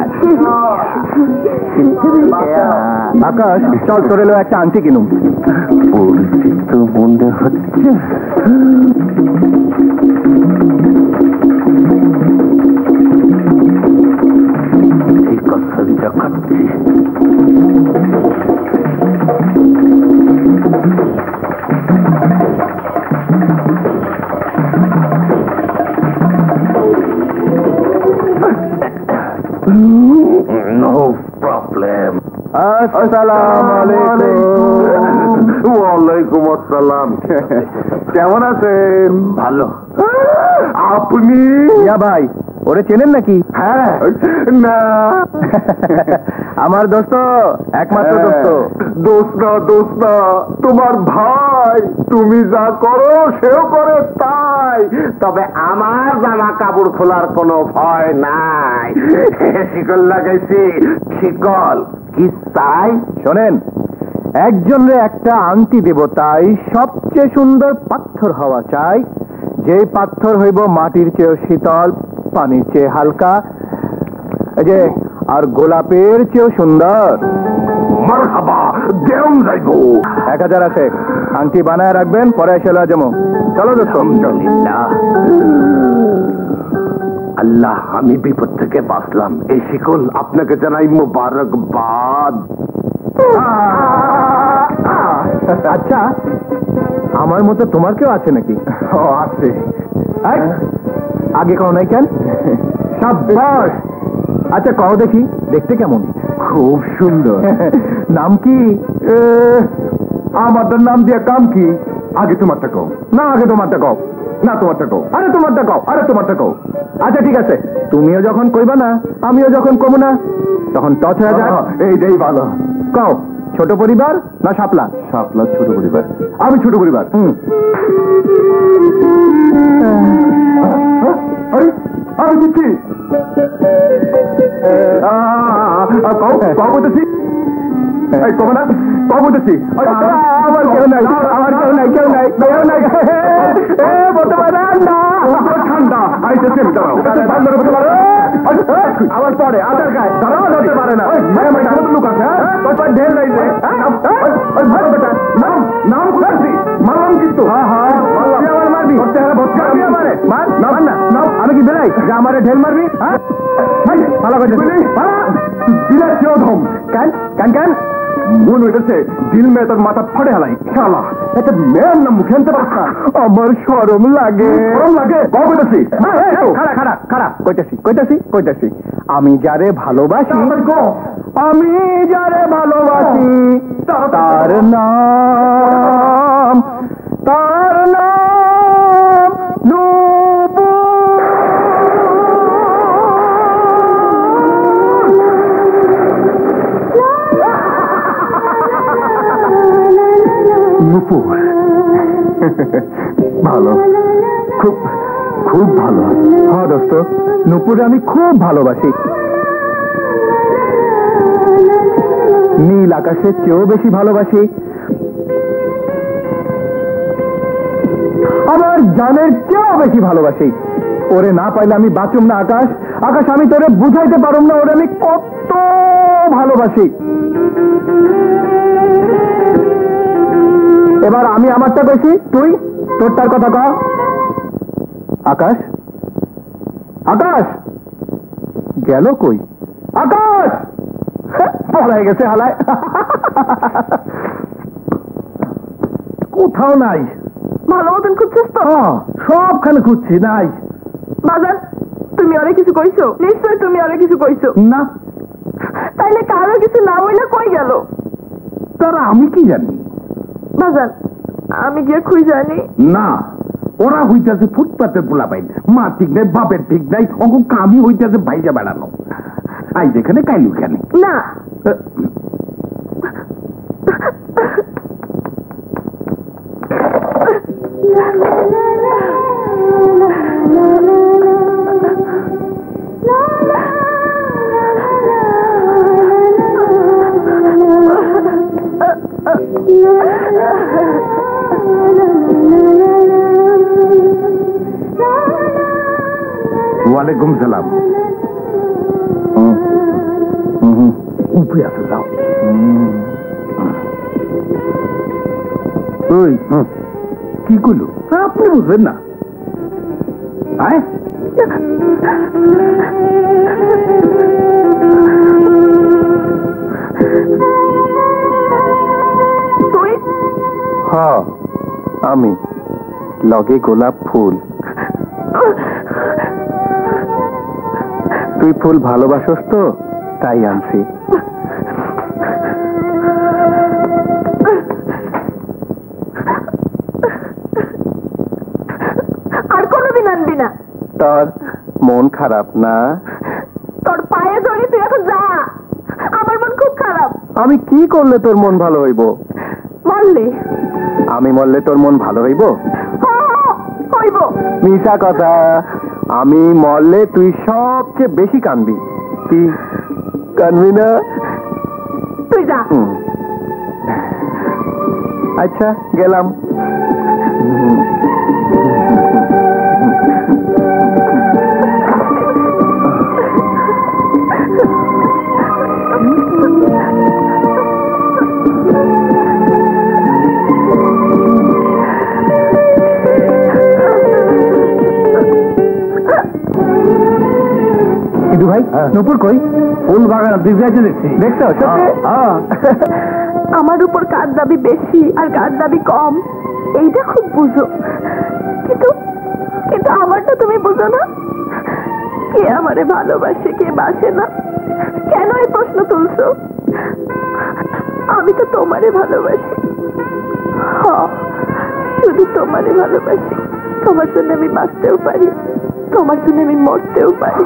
আকাশ, চল তোরে লো একটা আংটি কিনুম। পরিচিত মনে হচ্ছে। খাচ্ছি। No problem. আসসালামু আলাইকুম। ওয়ালাইকুম আসসালাম। কেমন আছেন? ভালো। আপনি? ইয়া ভাই, ওরে চেনেন নাকি? হ্যাঁ। না, আমার দোস্ত, একমাত্র দোস্ত। দোস্ত না, তোমার ভাই। তুমি যা করো সেও করে তাই। তবে আমার জামা কাপড় খোলার কোনো ভয় নাই। শিকল লাগাইছি, শিকল। কি তাই? শোনেন, একজনের একটা আংটি দেব, তাই সবচেয়ে সুন্দর পাথর হওয়া চাই। যে পাথর হইব মাটির চেয়ে শীতল, পানির চেয়ে হালকা, এই যে আর গোলাপের চেয়েও সুন্দর। মারহাবা, দেও যাইবো। 1000 আছে, আংটি বানায় রাখবেন, পরে এসে লয়ে যাবো। চলো দোস্ত। আলহামদুলিল্লাহ। আল্লাহ, আমি বিপদ থেকে বাঁচলাম। এই শিকল আপনাকে জানাই মোবারকবাদ। আচ্ছা, আমার মতো তোমার কেউ আছে নাকি? ও আছে। আগে কও নাই কেন? সাব্বাস। আচ্ছা কও দেখি, দেখতে কেমন? খুব সুন্দর। নাম কি? আমাদের নাম দিয়ে কাম কি? আগে তোমারটা কও। না, আগে তোমারটা কও। না, তোমারটা কও। আরে তোমারটা কও, আরে তোমারটা কও। আচ্ছা ঠিক আছে, তুমিও যখন কইবা না, আমিও যখন কমু না, তখন টচ হয়ে যায়। এইটাই ভালো। কও, ছোট পরিবার না শাপলা? শাপলা ছোট পরিবার। আমি ছোট পরিবার। আমি দিচ্ছি। বলতেছি আমার কেউ নাই, আমার কেউ নাই, কেউ নাই, কেউ নাই। বলতে পারে ঠান্ডা আবার পরে আধার গায়ে দাঁড়াও ধরতে পারে না। লোক আছে ঢের নাই নাম করছি মারলাম কিন্তু আমার মারবি আমি কি বেড়াই যে আমারে ঢেল মারবি? ভালো করে দিলে কেউ ধম কেন কেন কেন মন হইতেছে দিল মেয়ে তোর মাথা ফাটে হালাই শালা একটা মেয়ের নাম মুখে আনতে পারছ না। আমার শরম লাগে, শরম লাগে। কইতেছি খাড়া খাড়া খাড়া কইতেছি কইতেছি কইতেছি আমি যারে ভালোবাসি, আমি যারে ভালোবাসি তার নাম নুপুর। ভালো, খুব খুব ভালো। হ্যাঁ দোস্ত, নুপুর আমি খুব ভালোবাসি। নীল আকাশের চেয়েও বেশি ভালোবাসি, আমার জানের চেয়েও বেশি ভালোবাসি। ওরে না পাইলে আমি বাঁচুম না আকাশ। আকাশ আমি তোরে বুঝাইতে পারুম না ওরে আমি কত ভালোবাসি। এবার আমি আমারটা বেশি, তুই তোরটার কথা কর। আকাশ, আকাশ গেল কই? আকাশ পড়াই গেছে হালায়, কোথাও নাই। ভালো মতন খুঁজছিস তো? সবখানে খুঁজছি, নাই। বাজার তুমি অনেক কিছু কইছো? নিশ্চয় তুমি অনেক কিছু কইছো। না, তাইলে কারো কিছু না হইলে কই গেল? তারা আমি কি জানি। বাজার আমি গিয়ে খুঁজে জানি না, ওরা হইতেছে ফুটপাতে পোলা পাই, মা ঠিক নাই, বাপের ঠিক নাই, অঙ্ক কামি হইতেছে ভাইজা বেড়ানো। আই যেখানে কাইলু এখানে না। ওয়ালাইকুম সালাম। উপরে আসো, যাও। ওই কি করলো আপনি বুঝবেন না? হ্যাঁ আমি, লগে গোলাপ ফুল। তুই ফুল ভালোবাসস তো তাই আনছি। আর কোনোদিন আনবি না। তোর মন খারাপ না? তোর পায়ে ধরে তুই এখন যা, আমার মন খুব খারাপ। আমি কি করলে তোর মন ভালো হইব? মরলে? আমি মরলে তোর মন ভালো হইব? হইব। মিশা কথা, আমি মরলে তুই সবচেয়ে বেশি কানবি। তুই কানবি না? তুই যা। আচ্ছা গেলাম। ভাই নূপুর কই? ফুল বাগান দিকে দেখছি। দেখছো? আমার উপর কার দাবি বেশি আর কার দাবি কম এইটা খুব বুঝো, কিন্তু কিন্তু আমারটা তুমি বুঝো না। কে আমারে ভালোবাসে, কে বাসে না, কেন এই প্রশ্ন তুলছো? আমি তো তোমারে ভালোবাসি, শুধু তোমারে ভালোবাসি। তোমার জন্য আমি বাঁচতেও পারি, তোমার জন্য আমি মরতেও পারি।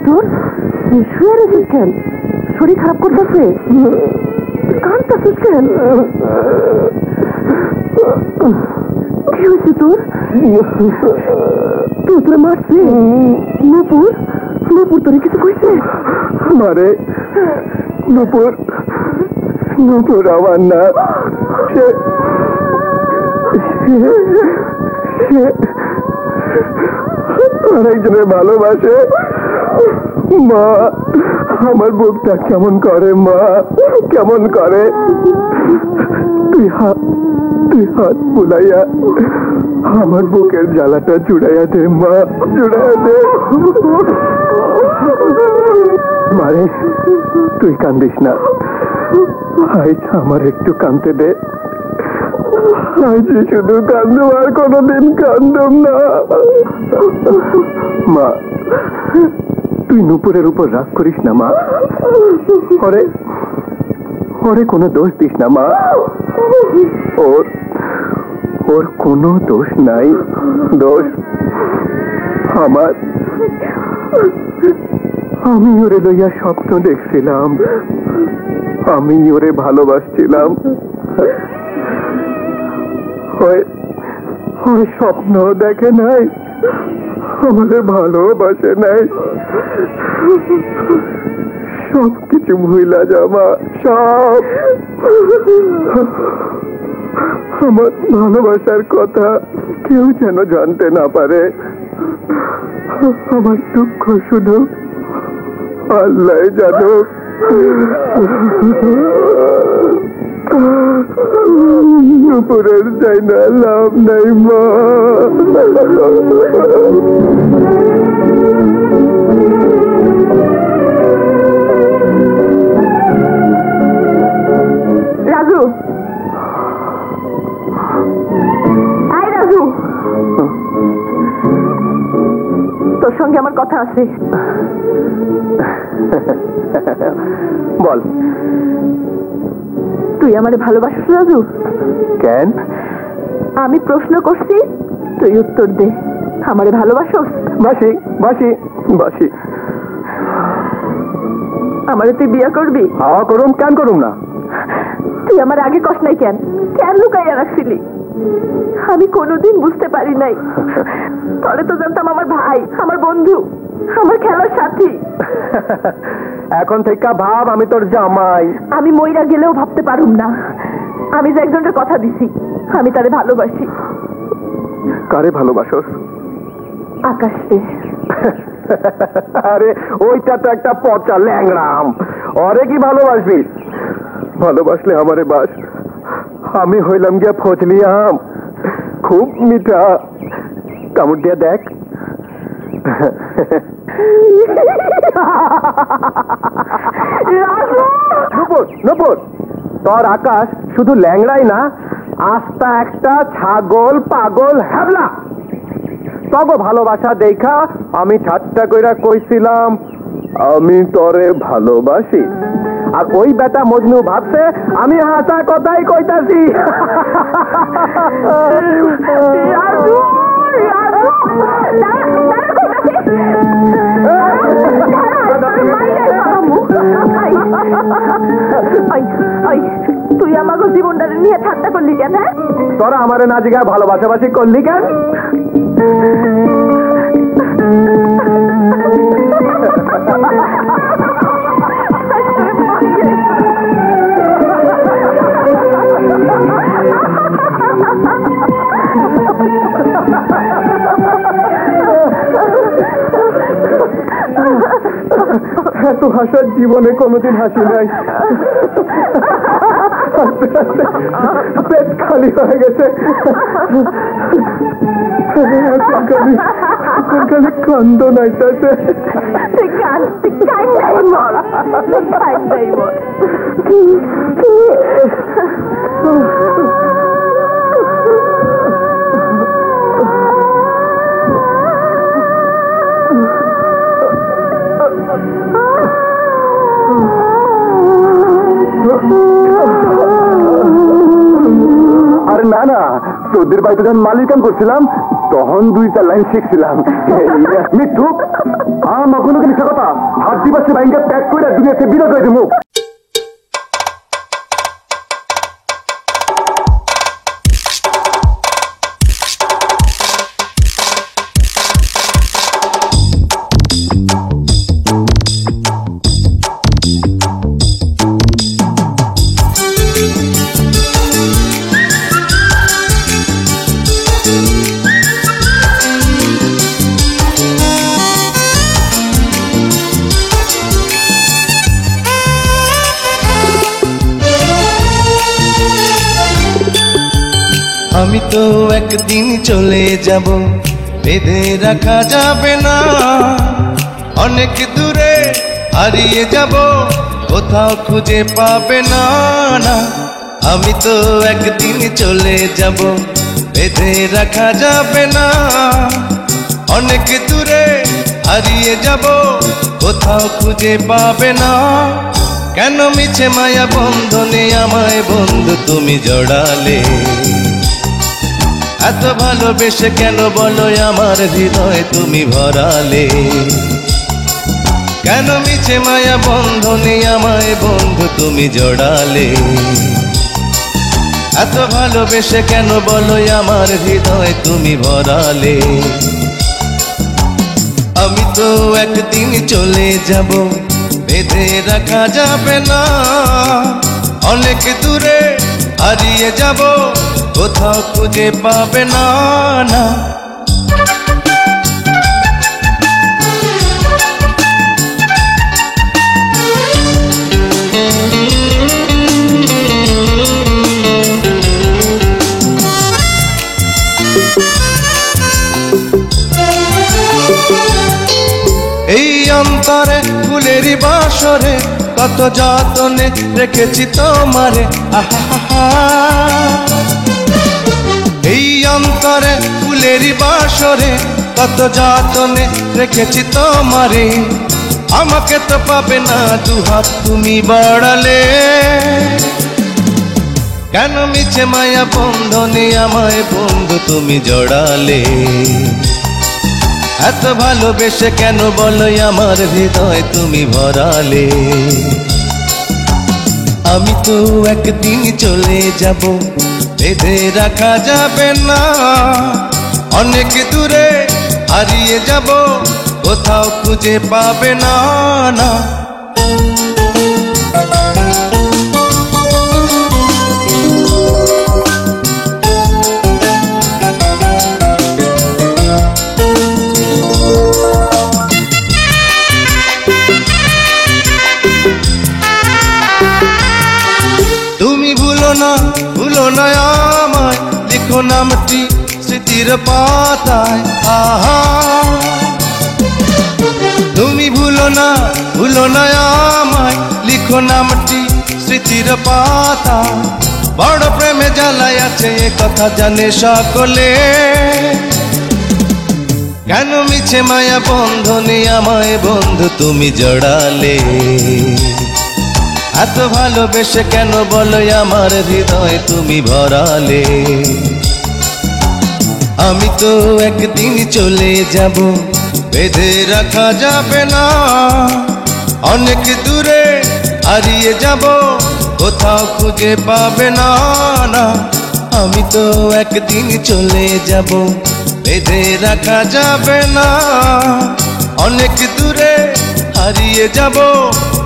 তোর শুয়ে রেছিস কেন? শরীর খারাপ করতেছে? কাঁদতেছিস কেন? কি হয়েছে তোর? তুই তোরে মারছে? নূপুর নূপুর তোরে কিছু কইছে? মারে নূপুর নূপুর আমার না, সে আরেকজনের ভালোবাসে। মা আমার বুকটা কেমন করে, মা কেমন করে। তুই হাত বুলাইয়া আমার বুকের জ্বালাটা জুড়াইয়া দে মা, জুড়াইয়া দে। মারে তুই কান্দিস না, আজ আমার একটু কাঁদতে দে। আজ শুধু কান্দুম, আর কোনোদিন কান্দুম না। মা তুই নূপুরের উপর রাগ করিস না মা, ওরে কোনো দোষ দিস না মা। ওর কোনো দোষ নাই, দোষ আমার। আমি ওরে লইয়া স্বপ্ন দেখছিলাম, আমি ওরে ভালোবাসছিলাম। ওই স্বপ্ন দেখে নাই, আমাদের ভালোবাসে নাই। সব কিছু ভুইলা যাবা, সব। আমার ভালোবাসার কথা কেউ যেন জানতে না পারে। আমার দুঃখ শুধু আল্লাহ জানুক। উপরের চাই না, লাভ নাই মা। রাজু, আয় রাজু, তোর সঙ্গে আমার কথা আছে। বল। তুই আমারে ভালোবাসিস রাজু? কেন? আমি প্রশ্ন করছি, তুই উত্তর দে। আমারে ভালোবাসোস? বাসি বাসি বাসি। আমারে তুই বিয়ে করবি? হাওয়া করুম, কেন করুম না? তুই আমার আগে কষ্ট নাই কেন? কেন লুকাইয়া রাখছিলি? আমি কোনোদিন বুঝতে পারি নাই। তবে তো জানতাম আমার ভাই, আমার বন্ধু, আমার খেলার সাথী। এখন থেকে ভাব আমি তোর জামাই। আমি মইরা গেলেও ভাবতে পারুম না আমি যে একজনের কথা দিছি, আমি তারে ভালোবাসি। কারে ভালোবাসোস? আকাশে। আরে ওইটা তো একটা পচা ল্যাংরাম, ওরে কি ভালোবাসবি? ভালোবাসলে আমারে বাস। আমি হইলাম গিয়া ফজলি আম, খুব মিঠা। কামড় দিয়া দেখ। নূপুর নূপুর, তোর আকাশ শুধু ল্যাংড়াই না, আস্তা একটা ছাগল পাগল হ্যাবলা। তবে ভালোবাসা দেখা আমি ঠাট্টা কইরা কইছিলাম আমি তরে ভালোবাসি, আর ওই বেটা মজনু ভাবছে আমি হাসা কথাই কইতাছি। তুই আমাকে জীবনটা নিয়ে ঠাট্টা করলি কেন? তোরা আমারে না জিগা ভালোবাসাবাসি করলি কেন? এত হাসার জীবনে কোনোদিন হাসি নাই। পেট খালি হয়ে গেছে। খালি কান্দ নাইতাছে। আরে না না, তোদের বাড়িতে যখন মালিক কাম করছিলাম তখন 2-4 লাইন শিখছিলাম। মৃত্যু আমার কোনো মিথ্যা কথা হাত দিবাসে ব্যাংকে প্যাক করে দুনিয়াতে বিরত হয়ে দেবো। আমি তো একদিন চলে যাব, বেঁধে রাখা যাবে না, অনেক দূরে হারিয়ে যাব, কোথাও খুঁজে পাবে না না। আমি তো একদিন চলে যাব, বেঁধে রাখা যাবে না, অনেক দূরে হারিয়ে যাব, কোথাও খুঁজে পাবে না। কেন মিছে মায়া বন্ধনে আমায় বন্ধু তুমি জড়ালে? এত ভালোবেসে কেন বলো আমার হৃদয় তুমি ভরালে? কেন মিছে মায়া বন্ধনে আমায় বন্ধু তুমি জড়ালে? এত ভালোবেসে কেন বলো আমার হৃদয় তুমি ভরালে? আমি তো একদিন চলে যাব, বেঁধে রাখা যাবে না, অনেক দূরে হারিয়ে যাব, কোথাও খুঁজে পাবে না না। এই অন্তরে ফুলেরই বাসরে কত যতনে রেখেছি তোমারে, আহা। এই অন্তরে ফুলেরই বাসরে কত যতনে রেখেছি তোমারে, আমাকে তো পাবে না দুহাত তুমি বাড়ালে। কেন মিছে মায়া বন্ধনে আমায় বন্ধু তুমি জড়ালে? এত ভালোবেসে কেন বলো আমার হৃদয় তুমি ভরালে? আমি তো একদিন চলে যাব, বেঁধে রাখা যাবে না, অনেক দূরে হারিয়ে যাব, কোথাও খুঁজে পাবে না না। ভুলো না আমায়, লিখো নামটি স্মৃতির পাতায়, আহা। তুমি ভুলো না আমায়, লিখো নামটি স্মৃতির পাতায়। বড় প্রেমে জ্বালায় আছে এ কথা জানে সকলে। কেন মিছে মায়া বন্ধনে আমায় বন্ধু তুমি জড়ালে? এত ভালোবেসে কেন বলো আমার হৃদয় তুমি ভরালে? আমি তো একদিন চলে যাব, বেঁধে রাখা যাবে না, অনেক দূরে হারিয়ে যাব, কোথাও খুঁজে পাবে না না। আমি তো একদিন চলে যাব, বেঁধে রাখা যাবে না, অনেক দূরে হারিয়ে যাব,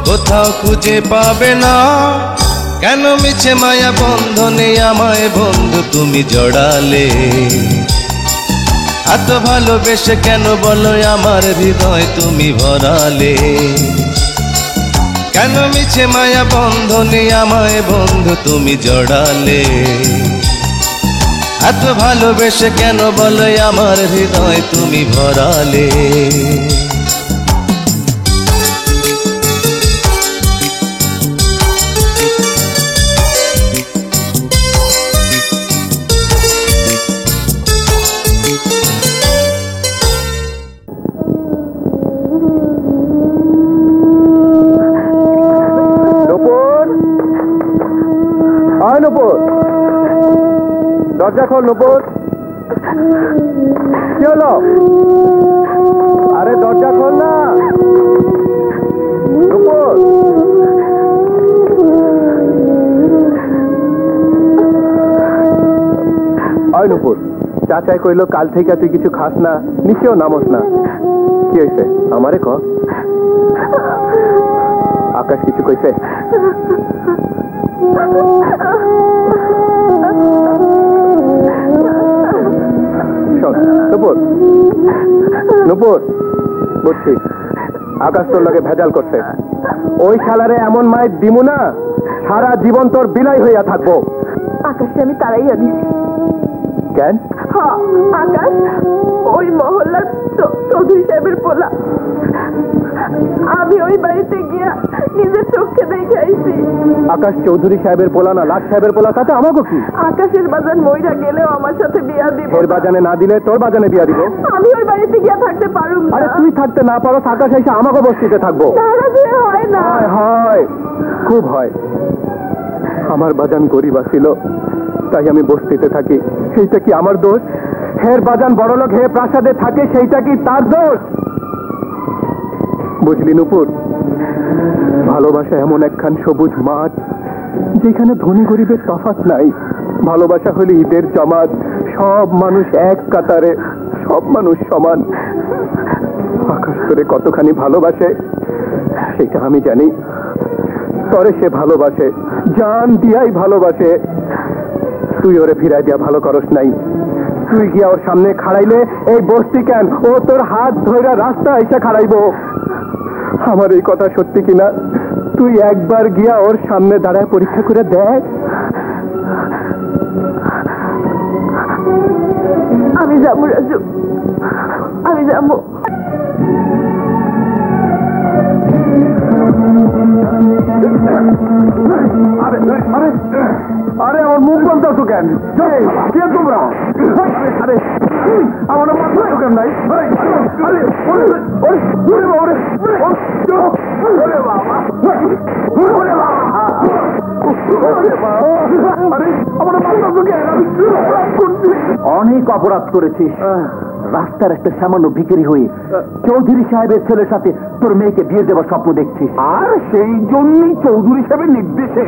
কোথাও খুঁজে পাবে না। কেন মিছে মায়া বন্ধনে আমায় বন্ধু তুমি জড়ালে? এত ভালোবেসে কেন বলো আমার হৃদয় তুমি ভরালে? কেন মিছে মায়া বন্ধনে আমায় বন্ধু তুমি জড়ালে? এত ভালোবেসে কেন বলো আমার হৃদয় তুমি ভরালে? দরজা খোল নূপুর। হলো? আরে দরজা খোল না। নুপুর, ওই নুপুর, চাচাই কইলো কাল থেকে তুই কিছু খাস না, নিচেও নামস না। কি হয়েছে আমারে ক? আকাশ কিছু কইছে? শোন নুপুর, নুপুর, বুঝছি আকাশ তোর লাগে ভেজাল করছে। ওই শালারে এমন মায়ের দিমু না, সারা জীবন তোর বিলাই হইয়া থাকবো। আকাশে আমি তাড়াইয়া দিছি। কেন? হ্যাঁ, আকাশ ওই মহল্লার চৌধুরী সাহেবের পোলা। আমি ওই বাড়িতে গিয়া নিজের চোখে দেখে আইছি। আকাশ চৌধুরী সাহেবের পোলা না লাট সাহেবের পোলা, তাতে আমাকে কি? আকাশের বাজান মইরা গেলেও আমার সাথে বিয়া দিব। এর বাজানে না দিলে তোর বাজানে বিয়া দিব। আমি ওই বাড়িতে গিয়া থাকতে পারুম না। আরে তুই থাকতে না পারো, আকাশ এসে আমাকে বস্তিতে থাকবো। তারা যে হয় না। হয় হয়, খুব হয়। আমার বাজান গরিব ছিল, তাই আমি বস্তিতে থাকি। সেইটা কি আমার দোষ? হের বাজান বড়লোক, হে প্রাসাদে থাকে, সেইটা কি তার দোষ? বুঝলি নুপুর, ভালোবাসা এমন একখান সবুজ মাঠ, যেখানে ধনী গরিবের তফাৎ নাই। ভালোবাসা হলে ঈদের জামাত, সব মানুষ এক কাতারে, সব মানুষ সমান। আকাশ তোরে কতখানি ভালোবাসে সেটা আমি জানি। তরে সে ভালোবাসে, জান দিয়াই ভালোবাসে। তুই ওরে ফিরাই দিয়া ভালো করস নাই। তুই গিয়া ওর সামনে খাড়াইলে এই বস্তি কেন, ও তোর হাত ধইরা রাস্তা এসে খাড়াইব। আমার এই কথা সত্যি কিনা তুই একবার গিয়া ওর সামনে দাঁড়ায় পরীক্ষা করে দেখ। আমি যাবো রাজু, আমি যাবো। আরে আরে আরে আমার মুখ বন্ধ তো কেন? কে তোমরা? আরে আমার মাথা তো কেন নাই? আরে ওরে ওরে ওরে ওরে ওরে বাবা, ওরে বাবা, আরে আমার মাথা তো কেন? অনেক অপরাধ করেছিস। রাস্তার একটা সামান্য ভিখারি হয়ে চৌধুরী সাহেবের ছেলের সাথে তোর মেয়েকে বিয়ে দেওয়ার স্বপ্ন দেখছিস। আর সেই জন্যই চৌধুরী সাহেবের নির্দেশে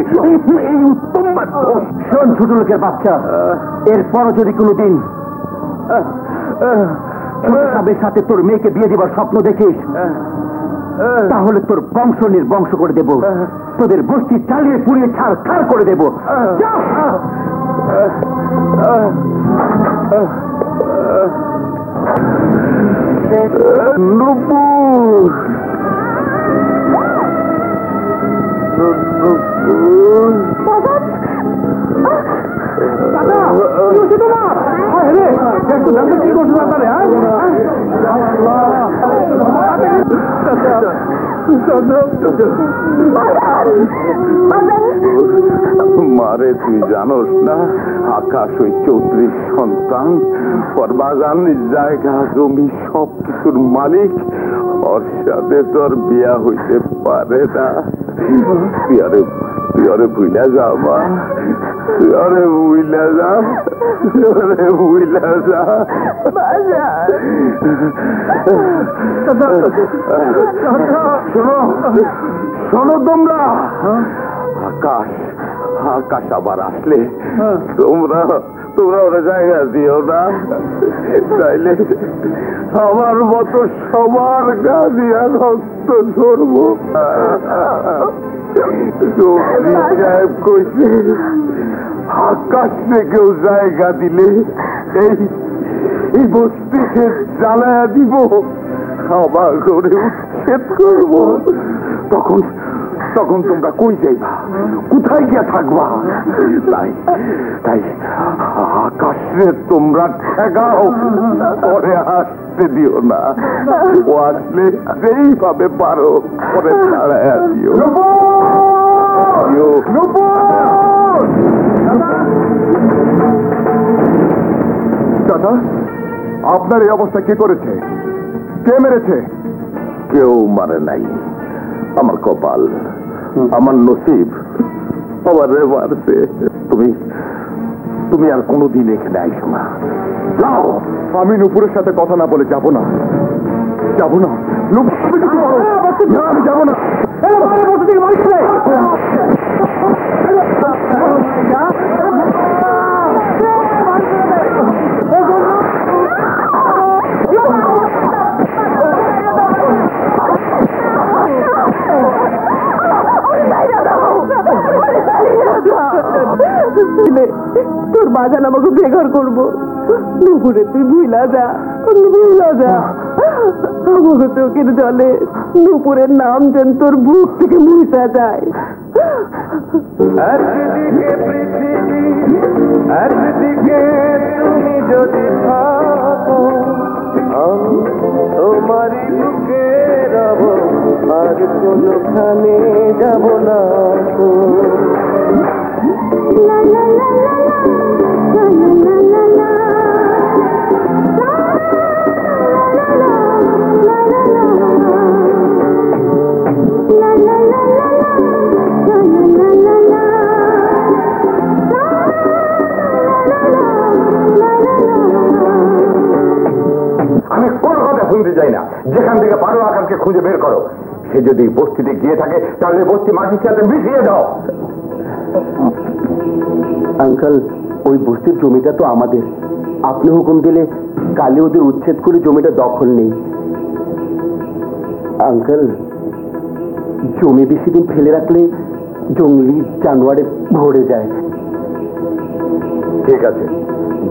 এই উত্তম মাধ্যম। শোন ছোট লোকের বাচ্চা, এরপরও যদি কোনোদিন ছোট সাহেবের সাথে তোর মেয়েকে বিয়ে দেওয়ার স্বপ্ন দেখিস, তাহলে তোর বংশ নির্বংশ করে দেব। তোদের বস্তি চালিয়ে পুড়িয়ে ছাড় ছাড় করে দেব। নুপুর, মারে তুই জানোস না আকাশ ওই চৌধুরীর সন্তান, ওর বাগান জায়গা জমি সব কিছুর মালিক। ওর সাথে তোর বিয়া হইতে পারে না। তুই আরে ভুইলা যা মা, তুই আরে ভুইলা যা, আরে ভুইলা যা। শোনো শোনো তোমরা, আকাশ আকাশ আবার আসলে তোমরা তোমরা ওরা জায়গা দিও না, তাইলে আমার মতো সবার গা দিয়া রক্ত ধরবো। সাহেব কইছে আকাশ থেকেও জায়গা দিলে এই বস্তিকে জ্বালায়া দিব, খাবার করে উচ্ছেদ করবো। তখন তখন তোমরা কই যাইবা, কোথায় গিয়া থাকবা? তাই তাই আকাশে তোমরা ঠেকাও, পরে আসতে দিও না। ও আসলে যেইভাবে পারো পরে ছাড়াইয়া দিও। দাদা, আপনার এই অবস্থা কে করেছে? কে মেরেছে? কেউ মারে নাই, আমার কপাল, আমার নসিব আমারে মারছে। তুমি তুমি আর কোনোদিন এখানে আইসো না। যাও। আমি নুপুরের সাথে কথা না বলে যাব না, যাব না। নুপুর তুমি কিছু করো। না, আমি যাব না। তোর বাজান আমাকে বেঘর করবো। দুপুরে তুই ভুলা যা, ভুলা যা। আমাকে চোখের জলে দুপুরের নাম যেন তোর বুক থেকে মুছা যায়। একদিকে পৃথিবী, একদিকে তুমি যদি থাকো, আমি তোমারই বুকে রব, আর কোনোখানে যাব না। আমি কোনো কথা শুনতে চাই না। যেখান থেকে পারো আকাশকে খুঁজে বের করো। সে যদি বস্তিতে গিয়ে থাকে তাহলে বস্তি মাটির সাথে মিশিয়ে দাও। আঙ্কেল, ওই বস্তির জমিটা তো আমাদের। আপনি হুকুম দিলে কালে ওদের উচ্ছেদ করে জমিটা দখল নেই। আঙ্কেল, জমি বেশি দিন ফেলে রাখলে জঙ্গলি জানোয়ারে ভরে যায়। ঠিক আছে,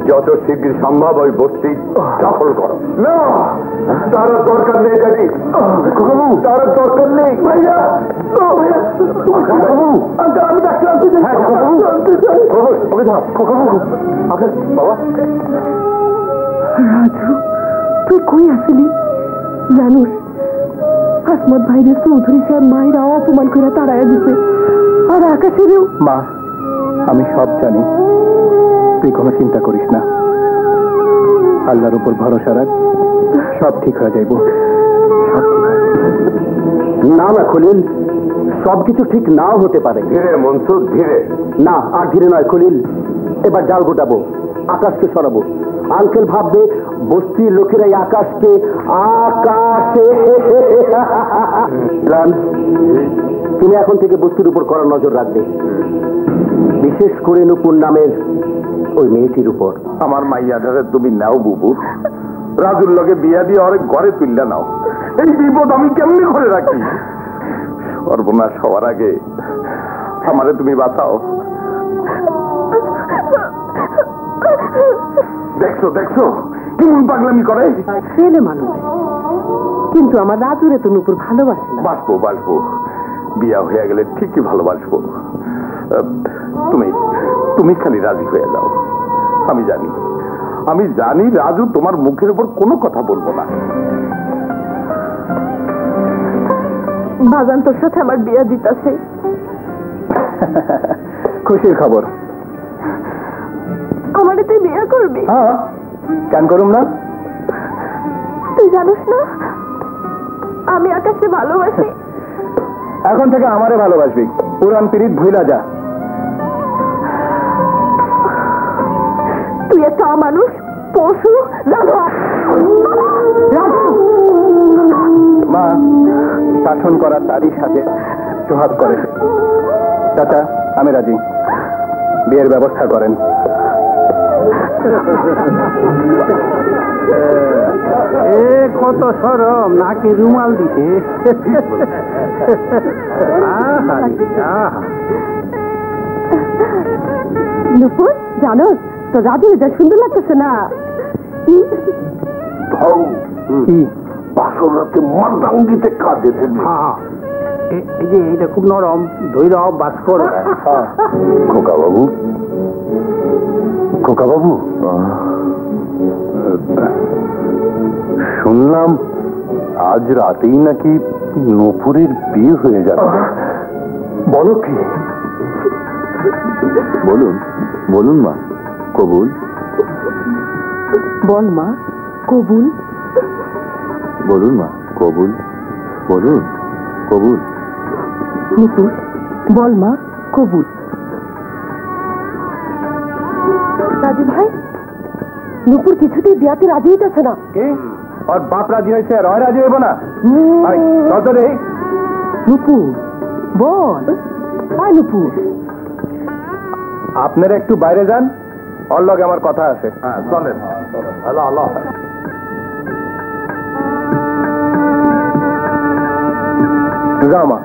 যত শীঘ্র সম্ভব ওই বস্তি দখল করো। না, তার দরকার নেই দাদি। তার দরকার নেই ভাইয়া। আমি ডাক্তার আনতে চাই। বাবা, রাজু, তুই কই আসলি? জানুস আসমত ভাইদের চৌধুরী সাহেব মায়েরা অপমান করে তাড়াইয়া দিছে, আর আকাশেরও। মা, আমি সব জানি, তুই কোনো চিন্তা করিস না। আল্লাহর উপর ভরসা রাখ, সব ঠিক হয়ে যাইব। না না খলিল, সবকিছু ঠিক নাও হতে পারে। ধীরে মনসুর, ধীরে। না, আর ধীরে নয় খলিল। এবার জাল গোটাবো, আকাশকে সরাবো। আঙ্কেল ভাববে বস্তির লোকেরাই আকাশকে আকাশে। তুমি এখন থেকে বস্তির উপর কড়া নজর রাখবে, বিশেষ করে নুপুর নামের ওই মেয়েটির উপর। আমার মাইয়াটারে তুমি নাও বুবু, রাজুর লগে বিয়া দিয়ে অনেক ঘরে তুললে নাও। এই বিপদ আমি কেমনি করে রাখি? সর্বনাশ হওয়ার আগে আমারে তুমি বাঁচাও। দেখছো দেখছো কেমন পাগলামি করে? ছেলে মানুষ, কিন্তু আমার রাজুরে তো নুপুর ভালোবাসে না। বাসবো বাসবো, বিয়া হয়ে গেলে ঠিকই ভালোবাসবো। তুমি তুমি খালি রাজি হয়ে যাও। আমি জানি রাজু তোমার মুখের উপর কোনো কথা বলবো না। বাজান তোর সাথে আমার বিয়া দিতেছে। খুশির খবর। আমারে তুই বিয়া করবি? হ্যাঁ, কেন করুম না? তুই জানিস না আমি আকাশকে ভালোবাসি। এখন থেকে আমারে ভালোবাসবি, পুরান পিরিত ভুলা যা। তুই একটা মানুষ, পশু, জানোয়ার। মা শাসন করা তারই সাথে সোহাগ করে। চাচা, আমি রাজি, বিয়ের ব্যবস্থা করেন। কত সরম, নাকি রুমাল দিতে। নুপুর, জানো তো রাজু যা সুন্দর লাগতেছে না? বাসর রাতে মাদাঙ্গিতে কাজে এই যে এইটা খুব নরম, ধৈর্য বাস করো। খোকা বাবু, খোকা বাবু, শুনলাম আজ রাতেই নাকি নূপুরের বিয়ে হয়ে যাবে। বলো কি? বলুন বলুন মা, কবুল। বল মা, কবুল। বলুন মা, কবুল। বলুন কবুল। নুপুর, বল মা, কবুল। রাজু ভাই, নুপুর কিছুতেই বিয়াতে রাজি হইতেছে না। কি ওর বাপ রাজি হয়েছে আর রাজি হইব না? নুপুর বল, নুপুর আপনারা একটু বাইরে যান, ওর লগে আমার কথা আছে। হ্যাঁ চলেন। আল্লাহ আল্লাহ। যাও মা।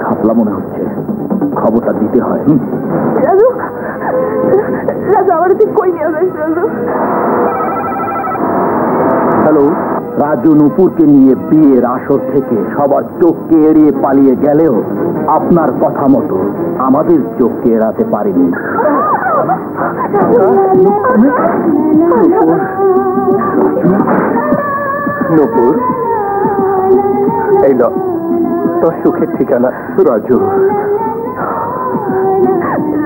ঘাপলা মনে হচ্ছে, খবরটা দিতে হয়। রাজু, রাজু আমার তুই কই নিয়ে যাস রাজু? হ্যালো, রাজু নুপুরকে নিয়ে বিয়ের আসর থেকে সবার চোখকে এড়িয়ে পালিয়ে গেলেও আপনার কথা মতো আমাদের চোখকে এড়াতে পারেনি। নুপুর, এই ল তোর সুখের ঠিকানা। রাজু,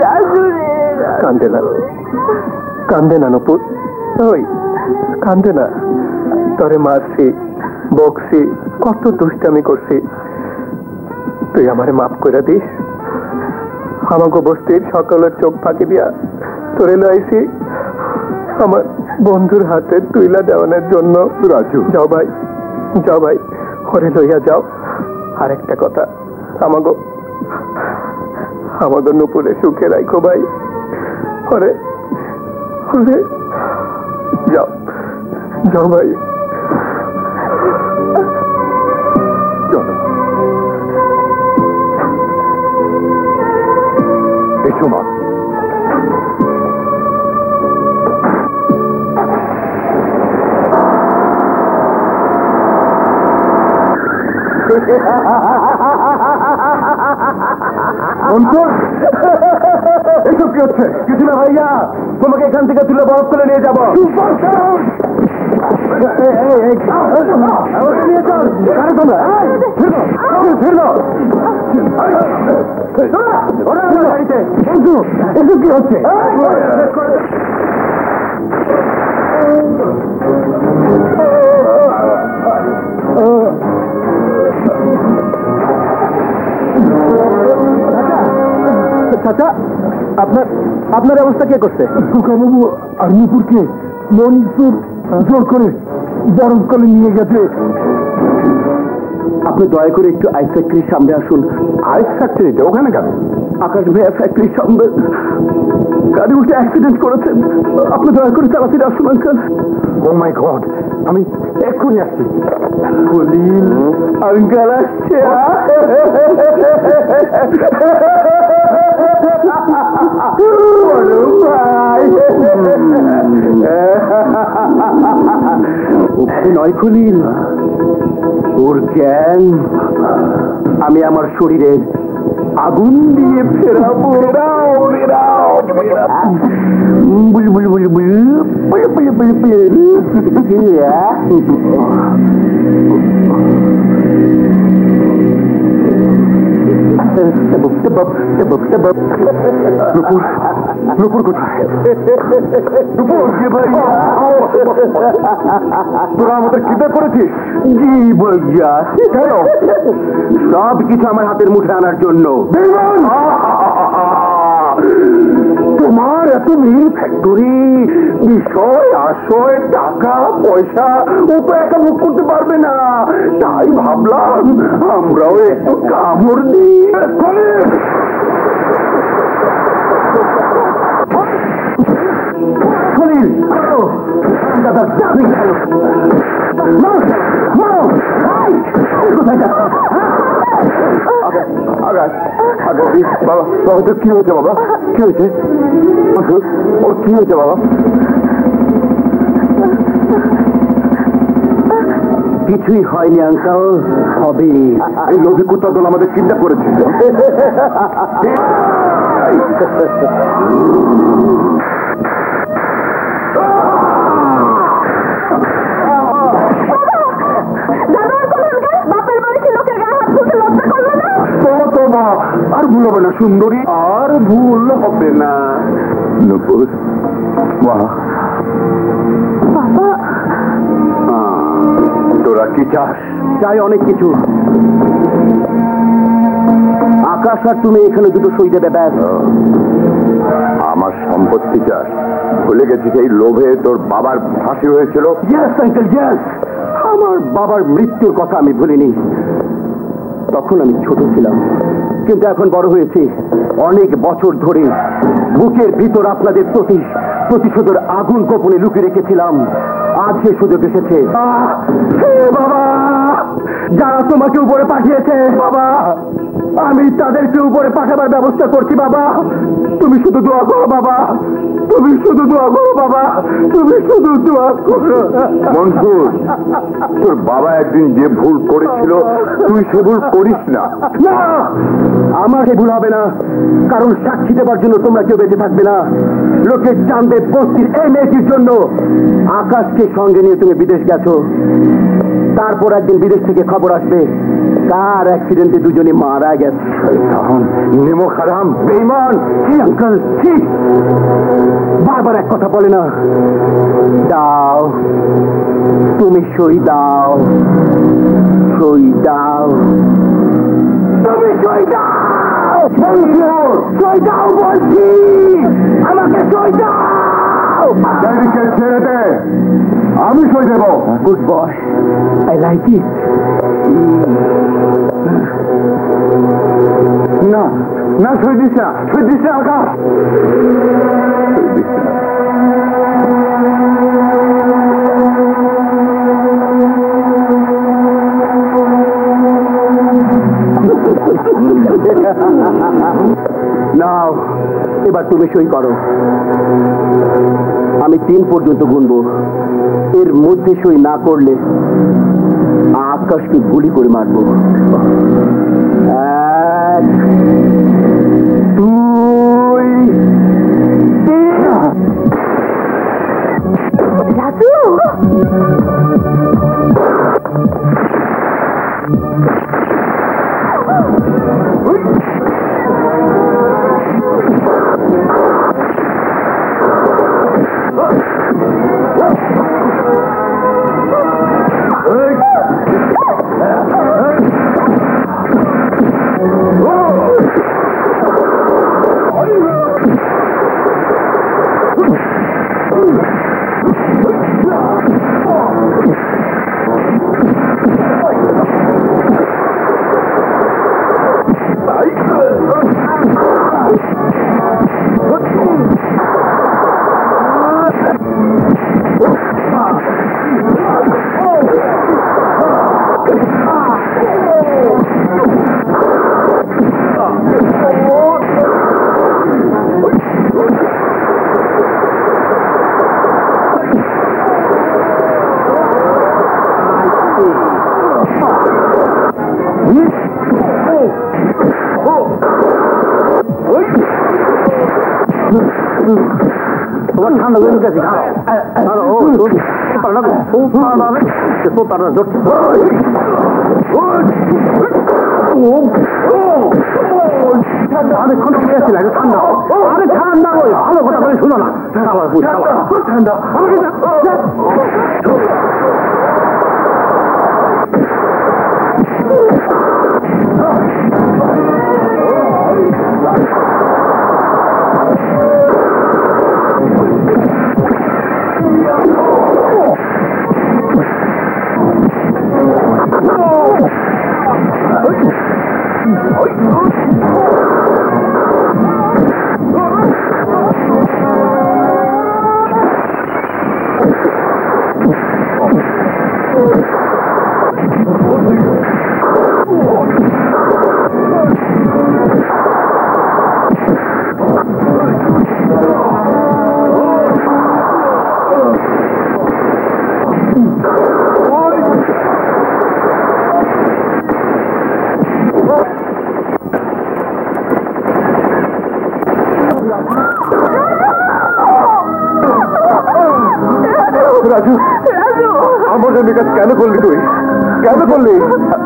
রাজু রে, কান্দে না, কান্দে না নুপুর, ওই কান্দে না। তোরে মারছি, বকছি, কত দুষ্টামি করছি, তুই আমারে মাফ করে দিস। আমাকে বস্তির সকালের চোখ ফাঁকি দিয়া তোরে লাইছি আমার বন্ধুর হাতে তুইলা দেওয়ানোর জন্য। রাজু, যাও ভাই, যাও ভাই, ওরে লইয়া যাও। আরেকটা কথা, আমাকে নুপুরে সুখে রাখো ভাই। ওরে ওরে, যাও যাও ভাই, চলো। এসো মা। এসব কি হচ্ছে? কিছু না ভাইয়া, তোমাকে এখান থেকে তুলে বরফ করে নিয়ে যাবো। এসব কি হচ্ছে? চাচা, আপনার অবস্থা কে করছে? সুকাবাবু আর নুপুরকে মনসুর জোর করে বরফ করে নিয়ে গেছে। আপনি দয়া করে একটু আইস ফ্যাক্টরির সামনে আসুন। আইস ফ্যাক্টরিতে? ওখানে কেন? আকাশ ভাইয়া ফ্যাক্টরির সামনে গাড়ি উঠে অ্যাক্সিডেন্ট করেছেন। আপনি দয়া করে তাড়াতাড়ি আসুন আঙ্কেল। ও মাই গড, আমি এক্ষুনি আসছি। খলিল আঙ্কেল আসছে। নয় খলিল, ওর জ্ঞান আমি আমার শরীরের আগুন দিয়ে ফেরাবো। নুপুর কোথায়? তোরা আমাদের কিডন্যাপ করেছিস? জি ভাইয়া। কেন? সব কিছু আমার হাতের মুঠে আনার জন্য। তোমার এত মিল ফ্যাক্টরি, বিষয় আশয়, টাকা পয়সা, ও তো একা মুখ করতে পারবে না। তাই ভাবলাম আমরাও একটু কামড় দিই। কি হয়েছে বাবা? কি হয়েছে? ওর কি হয়েছে বাবা? কিছুই হয়নি আঙ্কাল, হবে। এই লোভী কুত্তার দল আমাদের চিন্তা করেছে। তোমার তো ভুল হবে না সুন্দরী, আর ভুল হবে না। নূপুর মা, বাবা, তোরা কি চাস? চাই অনেক কিছু। আকাশ আর তুমি এখানে দুটো সই দেবে, ব্যাস। আমার সম্পত্তি চাস? ভুলে গেছিস এই লোভে তোর বাবার ফাঁসি হয়েছিল? Yes uncle, yes. আমার বাবার মৃত্যুর কথা আমি ভুলিনি। তখন আমি ছোট ছিলাম, কিন্তু এখন বড় হয়েছি। অনেক বছর ধরে বুকের ভিতর আপনাদের প্রতিশোধের আগুন গোপনে লুকিয়ে রেখেছিলাম। আজ সে সুযোগ এসেছে। বাবা, যারা তোমাকে উপরে পাঠিয়েছে বাবা, আমি তাদেরকে উপরে পাঠাবার ব্যবস্থা করছি বাবা। তুমি শুধু দোয়া করো বাবা, তুমি শুধু দোয়া করো বাবা, তুমি শুধু দোয়া করো। মনসুর, তোর বাবা একদিন যে ভুল করেছিল তুই সে ভুল করিস না। না, আমার সে ভুল হবে না, কারণ সাক্ষী দেবার জন্য তোমরা কেউ বেঁচে থাকবে না। লোকের চাঁদে বস্তির এই মেয়েটির জন্য আকাশকে সঙ্গে নিয়ে তুমি বিদেশ গেছো। তারপর একদিন বিদেশ থেকে খবর আসবে কার অ্যাক্সিডেন্টে দুজনে মারা গেছে। নেমো খারাম, বেঈমান, কি আঙ্কেল, কি বারবার এক কথা বলে না। দাও, তুমি সই দাও, সই দাও, তুমি সই দাও, সই দাও বলছি, আমাকে সই দাও। ছেড়ে দে, আমি সই দেব। Good boy, I like it. না না, সই দিস না, সই দিস না আকাশ। নাও, এবার তুমি সই করো। আমি 3 পর্যন্ত গুনবো। এর মধ্যে সই না করলে আকাশকে গুলি করে মারবো। 1, 2, 3। রাজু, তোমার ঠান্ডা হয়ে গেছে। অনেকক্ষণ পেয়েছিল ঠান্ডা। আরে ঠান্ডা, ওই ভালো কথা বলে শুনো না। ঠান্ডা রাজু, রাজু, আমার জন্য কাজ কেন করলি তুই? কেন করলি?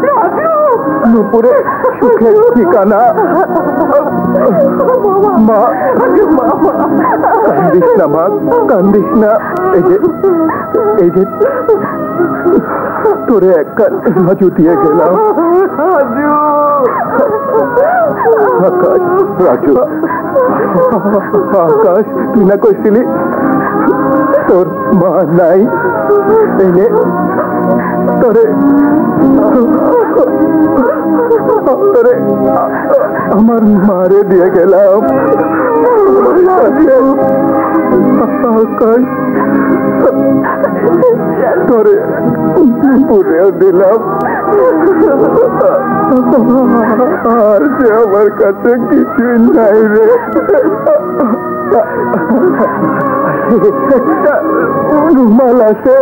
রাজু, নুপুরে সুখের ঠিকানা। মা, কান্দিস না মা, কান্দিস না। এই যে তোরে একটা রাজু দিয়ে গেলাম। আকাশ, রাজু, আকাশ, তুই না কইছিলি তোর মা নাই? এনে তোরে আমার মারে দিয়ে গেলাম। আকাশ, তোরে পুরেও দিলাম। আর যে আমার কাছে কিছুই নাই রে। রুমাল আছে,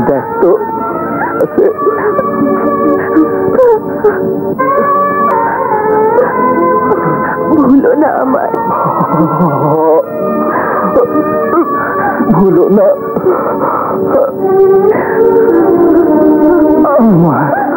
দেখ তো আছে। ভুলো না আমার, ভুলো না আমার।